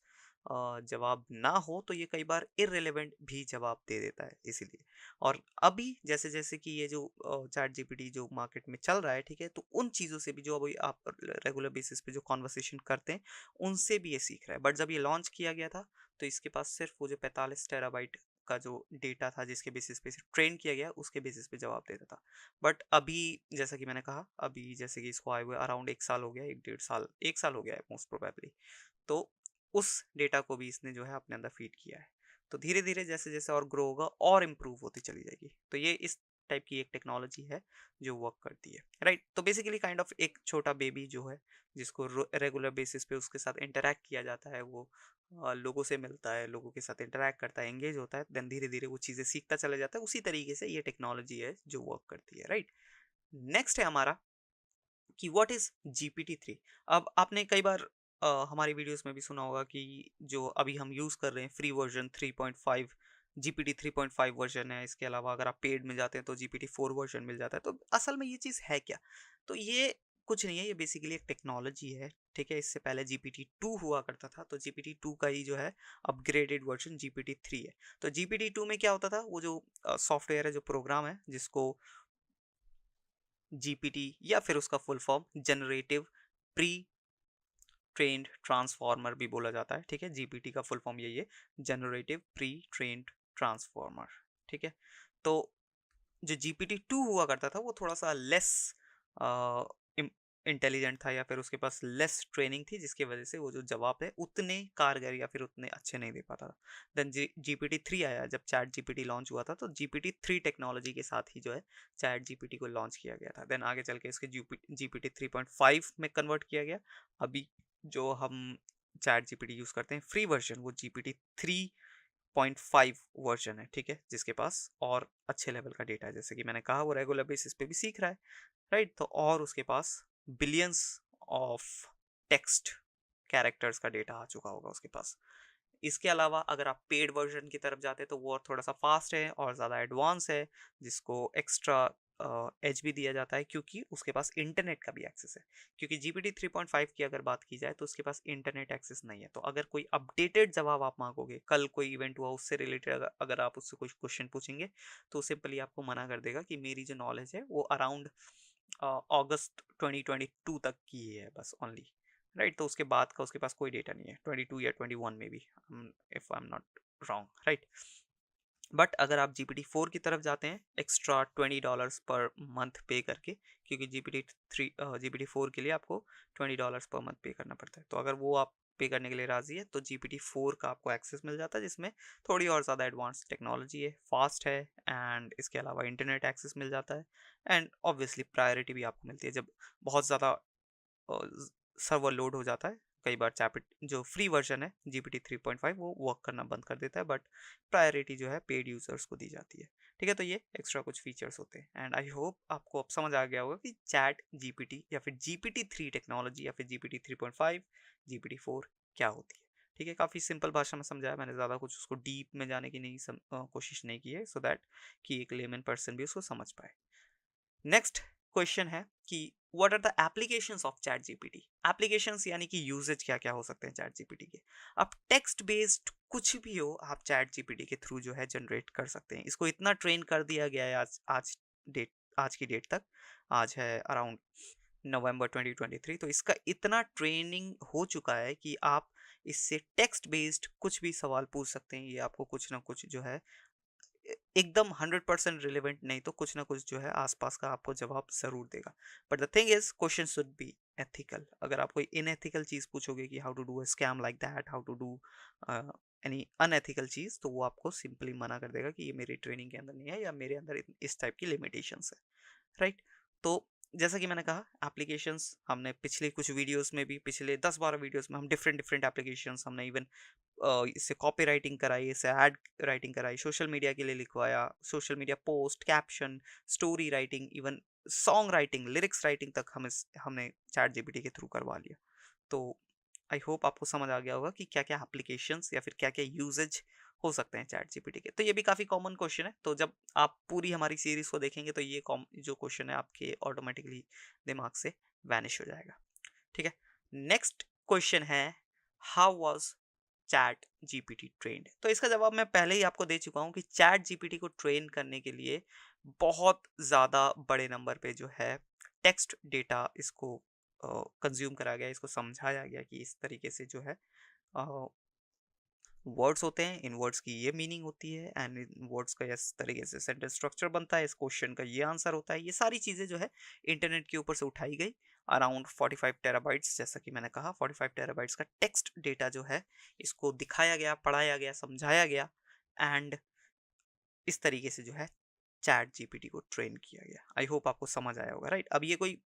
जवाब ना हो तो ये कई बार इररिलेवेंट भी जवाब दे देता है इसीलिए। और अभी जैसे जैसे कि ये जो चैट जीपीटी जो मार्केट में चल रहा है, ठीक है, तो उन चीज़ों से भी जो अभी आप रेगुलर बेसिस पे जो कॉन्वर्सेशन करते हैं उनसे भी ये सीख रहा है। बट जब ये लॉन्च किया गया था तो इसके पास सिर्फ वो जो 45 टेराबाइट का जो डेटा था जिसके बेसिस पे ट्रेन किया गया उसके बेसिस पे जवाब देता था। बट अभी जैसा कि मैंने कहा अभी जैसे कि इसको आए हुए अराउंड 1 साल हो गया, 1 डेढ़ साल 1 साल हो गया है मोस्ट प्रोबेबली। तो उस डेटा को भी इसने जो है अपने अंदर फीड किया है। तो धीरे धीरे जैसे जैसे और ग्रो होगा और इम्प्रूव होती चली जाएगी। तो ये इस टाइप की एक टेक्नोलॉजी है जो वर्क करती है, राइट। तो बेसिकली काइंड ऑफ एक छोटा बेबी जो है जिसको रेगुलर बेसिस पे उसके साथ इंटरेक्ट किया जाता है, वो लोगों से मिलता है, लोगों के साथ इंटरेक्ट करता है, एंगेज होता है, देन धीरे धीरे वो चीज़ें सीखता चला जाता है। उसी तरीके से ये टेक्नोलॉजी है जो वर्क करती है, राइट। नेक्स्ट है हमारा कि व्हाट इज GPT-3। अब आपने कई बार हमारी वीडियोस में भी सुना होगा कि जो अभी हम यूज़ कर रहे हैं फ्री वर्जन 3.5 GPT 3.5 वर्जन है। इसके अलावा अगर आप पेड में जाते हैं तो GPT 4 वर्जन मिल जाता है। तो असल में ये चीज़ है क्या? तो ये कुछ नहीं है, ये बेसिकली एक टेक्नोलॉजी है, ठीक है? इससे पहले GPT 2 हुआ करता था, तो GPT 2 का ही जो है अपग्रेडेड वर्जन GPT 3 है। तो GPT 2 में क्या होता था, वो जो सॉफ्टवेयर है, जो प्रोग्राम है, जिसको GPT या फिर उसका full form generative pre trend transformer भी बोला जाता है, ठीक है? जीपीटी का फुल फॉर्म यही है, जनरेटिव प्री ट्रेंड ट्रांसफॉर्मर, ठीक है? तो जो जीपीटी 2 हुआ करता था वो थोड़ा सा लेस इंटेलिजेंट था, या फिर उसके पास लेस ट्रेनिंग थी, जिसकी वजह से वो जो जवाब है उतने कारगर या फिर उतने अच्छे नहीं दे पाता था। देन जीपीटी 3 आया, जब चैट जीपीटी लॉन्च हुआ था, तो जीपीटी 3 टेक्नोलॉजी के साथ ही जो है चैट जीपीटी को लॉन्च किया गया था। देन आगे चल के इसके जीपीटी 3.5 में कन्वर्ट किया गया। अभी जो हम चैट जीपीटी यूज़ करते हैं फ्री वर्जन, वो जीपीटी 3.5 वर्जन है, ठीक है? जिसके पास और अच्छे लेवल का डेटा है, जैसे कि मैंने कहा वो रेगुलर बेसिस पे भी सीख रहा है, राइट? तो और उसके पास बिलियंस ऑफ टेक्स्ट कैरेक्टर्स का डेटा आ चुका होगा उसके पास। इसके अलावा अगर आप पेड वर्जन की तरफ जाते हैं तो वो और थोड़ा सा फास्ट है और ज़्यादा एडवांस है, जिसको एक्स्ट्रा एज भी दिया जाता है, क्योंकि उसके पास इंटरनेट का भी एक्सेस है। क्योंकि जीपीटी 3.5 की अगर बात की जाए तो उसके पास इंटरनेट एक्सेस नहीं है। तो अगर कोई अपडेटेड जवाब आप मांगोगे, कल कोई इवेंट हुआ उससे रिलेटेड अगर आप उससे कुछ क्वेश्चन पूछेंगे, तो सिंपली आपको मना कर देगा कि मेरी जो नॉलेज है वो अराउंड अगस्त 2022 तक की ही है बस, ओनली, राइट? तो उसके बाद का उसके पास कोई डेटा नहीं है, 22 या 21 में भी, if I am not wrong, right? But अगर आप जीपीटी 4 की तरफ जाते हैं एक्स्ट्रा $20 पर मंथ पे करके, क्योंकि जीपीटी 4 के लिए आपको $20 पर मंथ पे करना पड़ता है, तो अगर वो आप पे करने के लिए राजी है तो जीपीटी 4 का आपको एक्सेस मिल जाता है, जिसमें थोड़ी और ज़्यादा एडवांस टेक्नोलॉजी है, फास्ट है, एंड इसके अलावा इंटरनेट एक्सेस मिल जाता है, एंड ऑब्वियसली प्रायोरिटी भी आपको मिलती है। जब बहुत ज़्यादा सर्वर लोड हो जाता है, कई बार चैपिट जो फ्री वर्जन है जीपीटी 3.5 वो वर्क करना बंद कर देता है, बट प्रायोरिटी जो है पेड यूजर्स को दी जाती है, ठीक है? तो ये एक्स्ट्रा कुछ फीचर्स होते हैं, एंड आई होप आपको अब समझ आ गया होगा कि चैट जीपीटी या फिर जीपीटी 3 टेक्नोलॉजी या फिर जीपीटी 3.5 जीपीटी 4 क्या होती है, ठीक है? काफ़ी सिंपल भाषा में समझाया मैंने, ज़्यादा कुछ उसको डीप में जाने की नहीं कोशिश नहीं की है, सो दैट कि एक लेमन पर्सन भी उसको समझ पाए। नेक्स्ट क्वेश्चन है कि what are the applications of chat GPT? Applications यानी कि यूजेज क्या क्या हो सकते हैं चैट जीपीटी के। अब टेक्स्ट बेस्ड कुछ भी हो, आप चैट जीपीटी के थ्रू जो है जनरेट कर सकते हैं। इसको इतना ट्रेन कर दिया गया है आज की डेट तक, आज है अराउंड नवंबर 2023, तो इसका इतना ट्रेनिंग हो चुका है कि आप इससे टेक्स्ट बेस्ड कुछ भी सवाल पूछ सकते हैं। ये आपको कुछ ना कुछ जो है एकदम 100% रिलेवेंट नहीं तो कुछ ना कुछ जो है आसपास का आपको जवाब जरूर देगा। But the thing is question should be ethical. अगर आप कोई इनएथिकल चीज पूछोगे कि how to do a scam like that, how to do any unethical चीज, तो वो आपको सिंपली मना कर देगा कि ये मेरी ट्रेनिंग के अंदर नहीं है या मेरे अंदर इस टाइप की लिमिटेशंस है, राइट? तो जैसा कि मैंने कहा, एप्लीकेशंस हमने पिछले कुछ वीडियोस में भी, पिछले 10-12 वीडियोस में हम डिफरेंट डिफरेंट एप्लीकेशंस हमने इवन इससे कॉपी राइटिंग कराई, इससे एड राइटिंग कराई, सोशल मीडिया के लिए लिखवाया, social media post, caption, story writing, even song writing, lyrics writing तक हमने चैट जीपीटी के थ्रू करवा लिया। तो आई होप आपको समझ आ गया होगा कि क्या क्या एप्लीकेशंस या फिर क्या क्या यूजेज हो सकते हैं चैट जीपीटी के। तो ये भी काफ़ी कॉमन क्वेश्चन है, तो जब आप पूरी हमारी सीरीज को देखेंगे तो ये जो क्वेश्चन है आपके ऑटोमेटिकली दिमाग से वैनिश हो जाएगा, ठीक है? नेक्स्ट क्वेश्चन है, how was chat GPT trend? तो इसका जवाब मैं पहले ही आपको दे चुका हूँ कि चैट जीपीटी को ट्रेन करने के लिए बहुत ज़्यादा बड़े नंबर पे जो है टेक्स्ट डेटा इसको कंज्यूम करा गया, इसको समझाया गया कि इस तरीके से जो है वर्ड्स होते हैं, इन वर्ड्स की ये मीनिंग होती है, एंड इन वर्ड्स का इस तरीके से सेंटेंस स्ट्रक्चर बनता है, इस क्वेश्चन का ये आंसर होता है। ये सारी चीज़ें जो है इंटरनेट के ऊपर से उठाई गई, अराउंड 45 टेराबाइट्स, जैसा कि मैंने कहा 45 टेराबाइट्स का टेक्स्ट डेटा जो है इसको दिखाया गया, पढ़ाया गया, समझाया गया, एंड इस तरीके से जो है चैट जीपीटी को ट्रेन किया गया। आई होप आपको समझ आया होगा, राइट? अब ये कोई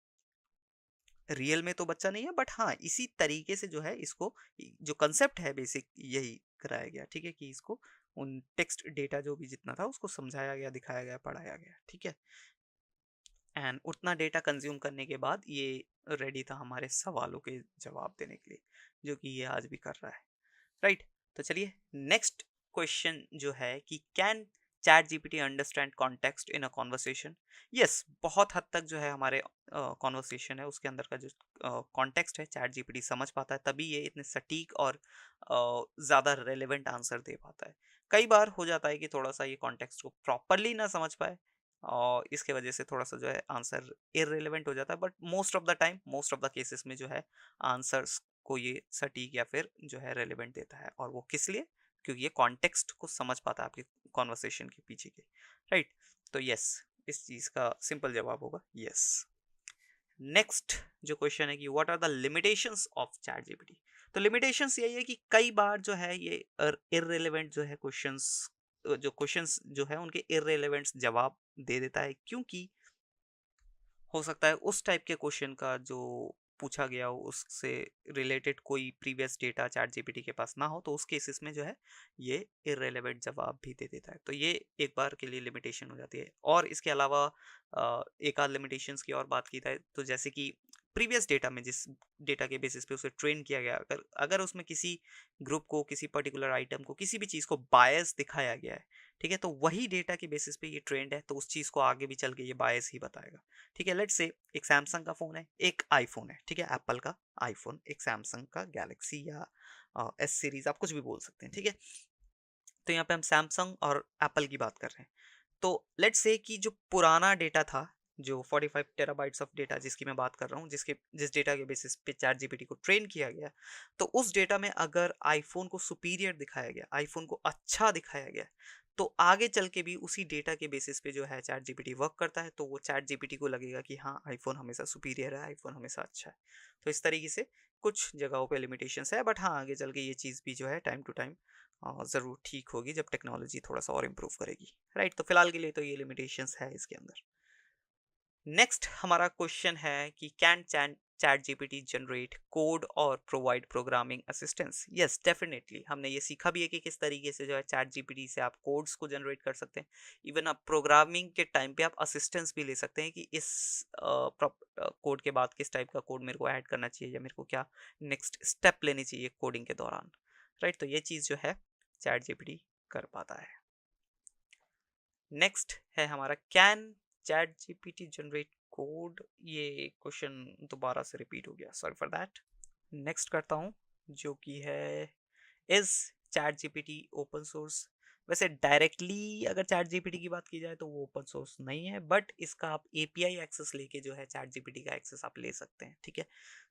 रियल में तो बच्चा नहीं है, बट हाँ इसी तरीके से जो है इसको, जो कंसेप्ट है बेसिक यही कराया गया, ठीक है? कि इसको उन टेक्स्ट डेटा जो भी जितना था उसको समझाया गया, दिखाया गया, पढ़ाया गया, ठीक है? एंड उतना डेटा कंज्यूम करने के बाद ये रेडी था हमारे सवालों के जवाब देने के लिए, जो कि ये आज भी कर रहा है, राइट। तो चलिए नेक्स्ट क्वेश्चन जो है कि can chat GPT understand context in a conversation. Yes, बहुत हद तक जो है हमारे कॉन्वर्सेशन है उसके अंदर का जो कॉन्टेक्स्ट है चैट जीपीटी समझ पाता है, तभी ये इतने सटीक और ज़्यादा रेलेवेंट आंसर दे पाता है। कई बार हो जाता है कि थोड़ा सा ये कॉन्टेक्स्ट को प्रॉपरली ना समझ पाए और इसके वजह से थोड़ा सा जो है आंसर इररिलेवेंट हो जाता है, but most of the time, most of the cases में जो है आंसर्स को ये सटीक या फिर जो है रेलेवेंट देता है। और वो किस लिए? क्योंकि ये कॉन्टेक्स्ट को समझ पाता है आपके कॉन्वर्सेशन के पीछे के, राइट। तो यस, इस चीज़ का सिंपल जवाब होगा यस। नेक्स्ट जो क्वेश्चन है कि what are the limitations of chat GPT. तो लिमिटेशंस यही है कि कई बार जो है ये इररिलेवेंट जो है क्वेश्चंस जो है उनके इररिलेवेंट जवाब दे देता है, क्योंकि हो सकता है उस टाइप के क्वेश्चन का जो पूछा गया हो उससे रिलेटेड कोई प्रीवियस डेटा चैट जीपीटी के पास ना हो, तो उस केसेस में जो है ये इररेलेवेंट जवाब भी दे देता है। तो ये एक बार के लिए लिमिटेशन हो जाती है। और इसके अलावा एक आध लिमिटेशंस की और बात की जाए तो जैसे कि प्रीवियस डेटा में जिस डेटा के बेसिस पे उसे ट्रेन किया गया, अगर अगर उसमें किसी ग्रुप को, किसी पर्टिकुलर आइटम को, किसी भी चीज़ को बायस दिखाया गया है, ठीक है, तो वही डेटा के बेसिस पे ये ट्रेंड है, तो उस चीज़ को आगे भी चल के ये बायस ही बताएगा। ठीक है, लेट्स से एक सैमसंग का फ़ोन है, एक आईफोन है, ठीक है, एप्पल का आईफोन, एक सैमसंग का गैलेक्सी या एस सीरीज, आप कुछ भी बोल सकते हैं, ठीक है। तो यहाँ पे हम सैमसंग और एप्पल की बात कर रहे हैं। तो लेट्स से कि जो पुराना डेटा था, जो 45 टेराबाइट्स ऑफ डेटा जिसकी मैं बात कर रहा हूँ, जिस डेटा के बेसिस पे चैट जीपीटी को ट्रेन किया गया, तो उस डेटा में अगर आईफोन को सुपीरियर दिखाया गया, आईफोन को अच्छा दिखाया गया, तो आगे चल के भी उसी डेटा के बेसिस पे जो है चैट जीपीटी वर्क करता है, तो वो चैट जीपीटी को लगेगा कि हाँ, आईफोन हमेशा सुपीरियर है, आईफोन हमेशा अच्छा है। तो इस तरीके से कुछ जगहों पे लिमिटेशंस है, बट हाँ, आगे चल के ये चीज़ भी जो है टाइम टू टाइम ज़रूर ठीक होगी जब टेक्नोलॉजी थोड़ा सा और इम्प्रूव करेगी, राइट। तो फिलहाल के लिए तो ये लिमिटेशंस है इसके अंदर। नेक्स्ट हमारा क्वेश्चन है कि can ChatGPT generate code और provide programming assistance. Yes, definitely हमने ये सीखा भी है कि किस तरीके से जो है चैट जीपीटी से आप कोड्स को जनरेट कर सकते हैं। इवन आप प्रोग्रामिंग के टाइम पे आप असिस्टेंस भी ले सकते हैं कि इस कोड के बाद किस टाइप का कोड मेरे को ऐड करना चाहिए या मेरे को क्या नेक्स्ट स्टेप लेनी चाहिए कोडिंग के दौरान, राइट। तो ये चीज़ जो है चैट जीपीटी कर पाता है। नेक्स्ट है हमारा can ChatGPT generate code. ये क्वेश्चन दोबारा से रिपीट हो गया, सॉरी फॉर दैट। नेक्स्ट करता हूँ जो कि है is chat GPT open source. वैसे डायरेक्टली अगर चैट जीपीटी की बात की जाए तो वो ओपन सोर्स नहीं है, बट इसका आप एपीआई एक्सेस लेके जो है चैट जीपीटी का एक्सेस आप ले सकते हैं, ठीक है।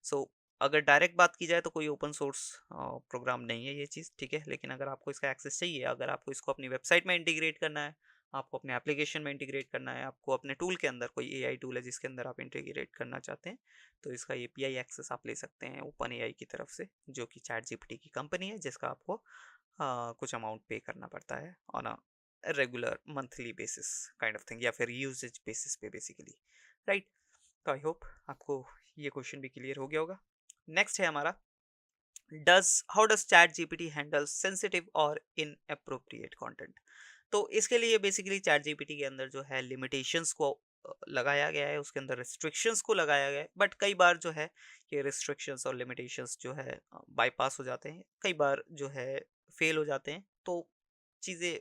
सो अगर डायरेक्ट बात की जाए तो कोई ओपन सोर्स प्रोग्राम नहीं है ये चीज़, ठीक है। लेकिन अगर आपको इसका एक्सेस चाहिए, अगर आपको इसको अपनी वेबसाइट में इंटीग्रेट करना है, आपको अपने एप्लीकेशन में इंटीग्रेट करना है, आपको अपने टूल के अंदर कोई एआई टूल है जिसके अंदर आप इंटीग्रेट करना चाहते हैं, तो इसका एपीआई एक्सेस आप ले सकते हैं ओपन एआई की तरफ से, जो कि चैट जीपीटी की कंपनी है, जिसका आपको कुछ अमाउंट पे करना पड़ता है on a regular monthly basis kind of thing, या फिर यूजेज बेसिस पे बेसिकली, राइट। तो आई होप आपको ये क्वेश्चन भी क्लियर हो गया होगा। नेक्स्ट है हमारा how does chat GPT handle sensitive और इनअप्रोप्रिएट कंटेंट। तो इसके लिए बेसिकली चैट जीपीटी के अंदर जो है लिमिटेशंस को लगाया गया है, उसके अंदर रिस्ट्रिक्शंस को लगाया गया है, बट कई बार जो है ये रिस्ट्रिक्शंस और लिमिटेशंस जो है बाईपास हो जाते हैं, कई बार जो है फेल हो जाते हैं, तो चीज़ें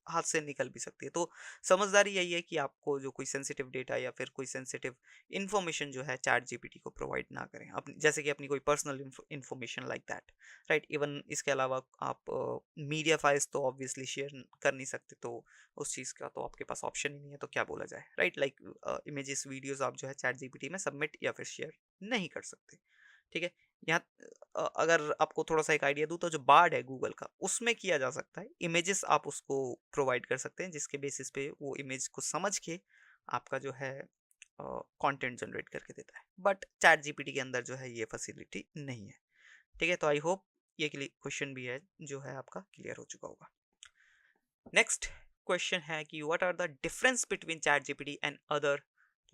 हाथ से निकल भी सकती है। तो समझदारी यही है कि आपको जो कोई सेंसिटिव डेटा या फिर कोई सेंसिटिव इन्फॉर्मेशन जो है चैट जीपीटी को प्रोवाइड ना करें, अपनी जैसे कि अपनी कोई personal information like that, right. Even इसके अलावा आप मीडिया फाइल्स तो ऑब्वियसली शेयर कर नहीं सकते, तो उस चीज़ का तो आपके पास ऑप्शन ही नहीं है, तो क्या बोला जाए, राइट। लाइक इमेजेस वीडियोस आप जो है चैट जीपीटी में सबमिट या फिर शेयर नहीं कर सकते, ठीक है। यहाँ अगर आपको थोड़ा सा एक आइडिया दूँ तो जो बार्ड है गूगल का, उसमें किया जा सकता है, इमेजेस आप उसको प्रोवाइड कर सकते हैं जिसके बेसिस पे वो इमेज को समझ के आपका जो है कंटेंट जनरेट करके देता है, बट चैट जीपीटी के अंदर जो है ये फैसिलिटी नहीं है, ठीक है। तो आई होप ये क्वेश्चन भी है जो है आपका क्लियर हो चुका होगा। नेक्स्ट क्वेश्चन है कि what are the difference between chat GPT and other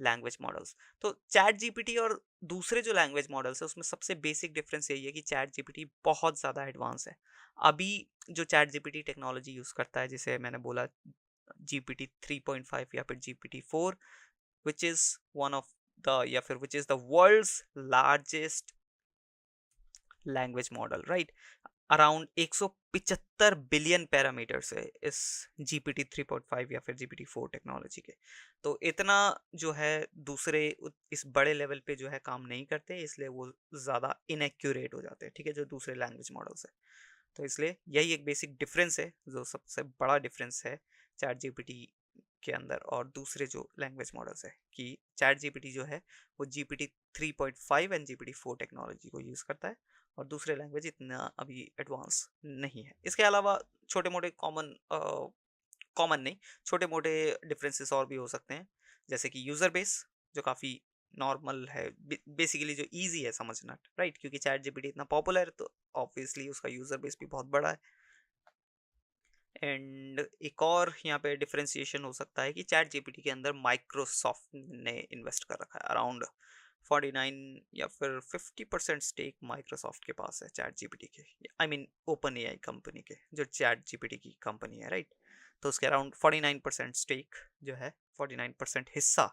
language models. तो चैट जीपीटी और दूसरे जो लैंग्वेज मॉडल्स है उसमें सबसे बेसिक डिफरेंस यही है कि चैट जीपीटी बहुत ज़्यादा एडवांस है। अभी जो चैट जीपीटी टेक्नोलॉजी यूज़ करता है, जिसे मैंने बोला जीपीटी 3.5 या फिर GPT 4, which is one of the या फिर which is the world's largest language model, right. Around 175 billion parameters है इस GPT 3.5 या फिर GPT 4 टेक्नोलॉजी के। तो इतना जो है दूसरे इस बड़े लेवल पे जो है काम नहीं करते, इसलिए वो ज़्यादा इनएक्यूरेट हो जाते हैं, ठीक है, जो दूसरे लैंग्वेज मॉडल्स है। तो इसलिए यही एक बेसिक डिफरेंस है, जो सबसे बड़ा डिफरेंस है चैट GPT के अंदर और दूसरे जो लैंग्वेज मॉडल्स है, कि चैट GPT जो है वो GPT 3.5 एंड GPT 4 टेक्नोलॉजी को यूज़ करता है और दूसरे लैंग्वेज इतना अभी एडवांस नहीं है। इसके अलावा छोटे मोटे कॉमन नहीं, छोटे मोटे डिफरेंसेस और भी हो सकते हैं, जैसे कि यूज़र बेस जो काफ़ी नॉर्मल है, बेसिकली जो इजी है समझना, राइट, क्योंकि चैट जीपीटी इतना पॉपुलर है तो ऑब्वियसली उसका यूज़र बेस भी बहुत बड़ा है। एंड एक और यहाँ पे डिफरेंशिएशन हो सकता है कि चैट जीपीटी के अंदर माइक्रोसॉफ्ट ने इन्वेस्ट कर रखा है, अराउंड 49 या फिर 50% स्टेक माइक्रोसॉफ्ट के पास है चैट जीपीटी के, I mean open AI company के, जो चैट जीपीटी की कंपनी है, राइट। तो उसके अराउंड 49% स्टेक जो है, 49% हिस्सा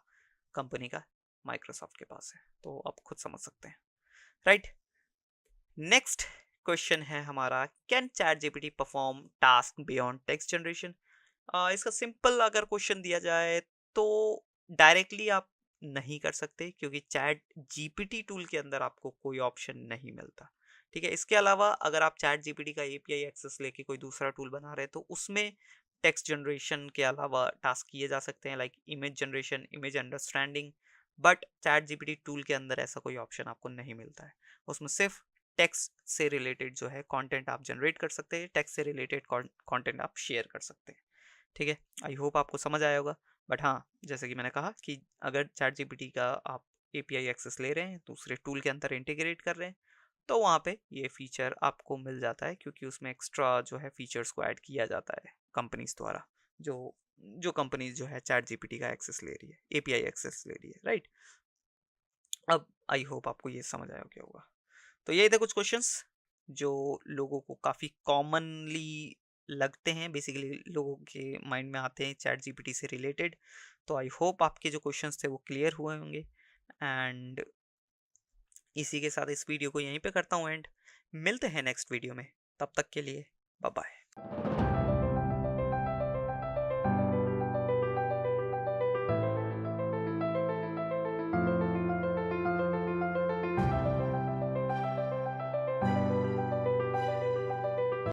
कंपनी का माइक्रोसॉफ्ट के पास है, तो आप खुद समझ सकते हैं, राइट। नेक्स्ट क्वेश्चन है हमारा, can chat GPT perform task beyond text generation. इसका सिंपल अगर क्वेश्चन दिया जाए तो डायरेक्टली आप नहीं कर सकते, क्योंकि चैट जीपीटी टूल के अंदर आपको कोई ऑप्शन नहीं मिलता, ठीक है। इसके अलावा अगर आप चैट जीपीटी का एपीआई एक्सेस लेके कोई दूसरा टूल बना रहे हैं तो उसमें टेक्स्ट जनरेशन के अलावा टास्क किए जा सकते हैं, like image generation, image understanding, but chat GPT tool के अंदर ऐसा कोई ऑप्शन आपको नहीं मिलता है। उसमें सिर्फ टेक्स्ट से रिलेटेड जो है कंटेंट आप जनरेट कर सकते हैं, टेक्स्ट से रिलेटेड कंटेंट आप शेयर कर सकते हैं, ठीक है। आई होप आपको समझ आया होगा। बट हाँ, जैसे कि मैंने कहा कि अगर चैट जीपीटी का आप एपीआई एक्सेस ले रहे हैं, दूसरे टूल के अंदर इंटीग्रेट कर रहे हैं, तो वहाँ पे ये फीचर आपको मिल जाता है, क्योंकि उसमें एक्स्ट्रा जो है फीचर्स को ऐड किया जाता है कंपनीज द्वारा, जो जो कंपनीज जो है चैट जीपीटी का एक्सेस ले रही है, एपीआई एक्सेस ले रही है, राइट। अब आई होप आपको ये समझ आया क्या होगा। तो ये थे कुछ क्वेश्चंस जो लोगों को काफ़ी कॉमनली लगते हैं, बेसिकली लोगों के माइंड में आते हैं चैट जीपीटी से रिलेटेड। तो आई होप आपके जो क्वेश्चंस थे वो क्लियर हुए होंगे। एंड इसी के साथ इस वीडियो को यहीं पे करता हूँ एंड मिलते हैं नेक्स्ट वीडियो में, तब तक के लिए बाय बाय।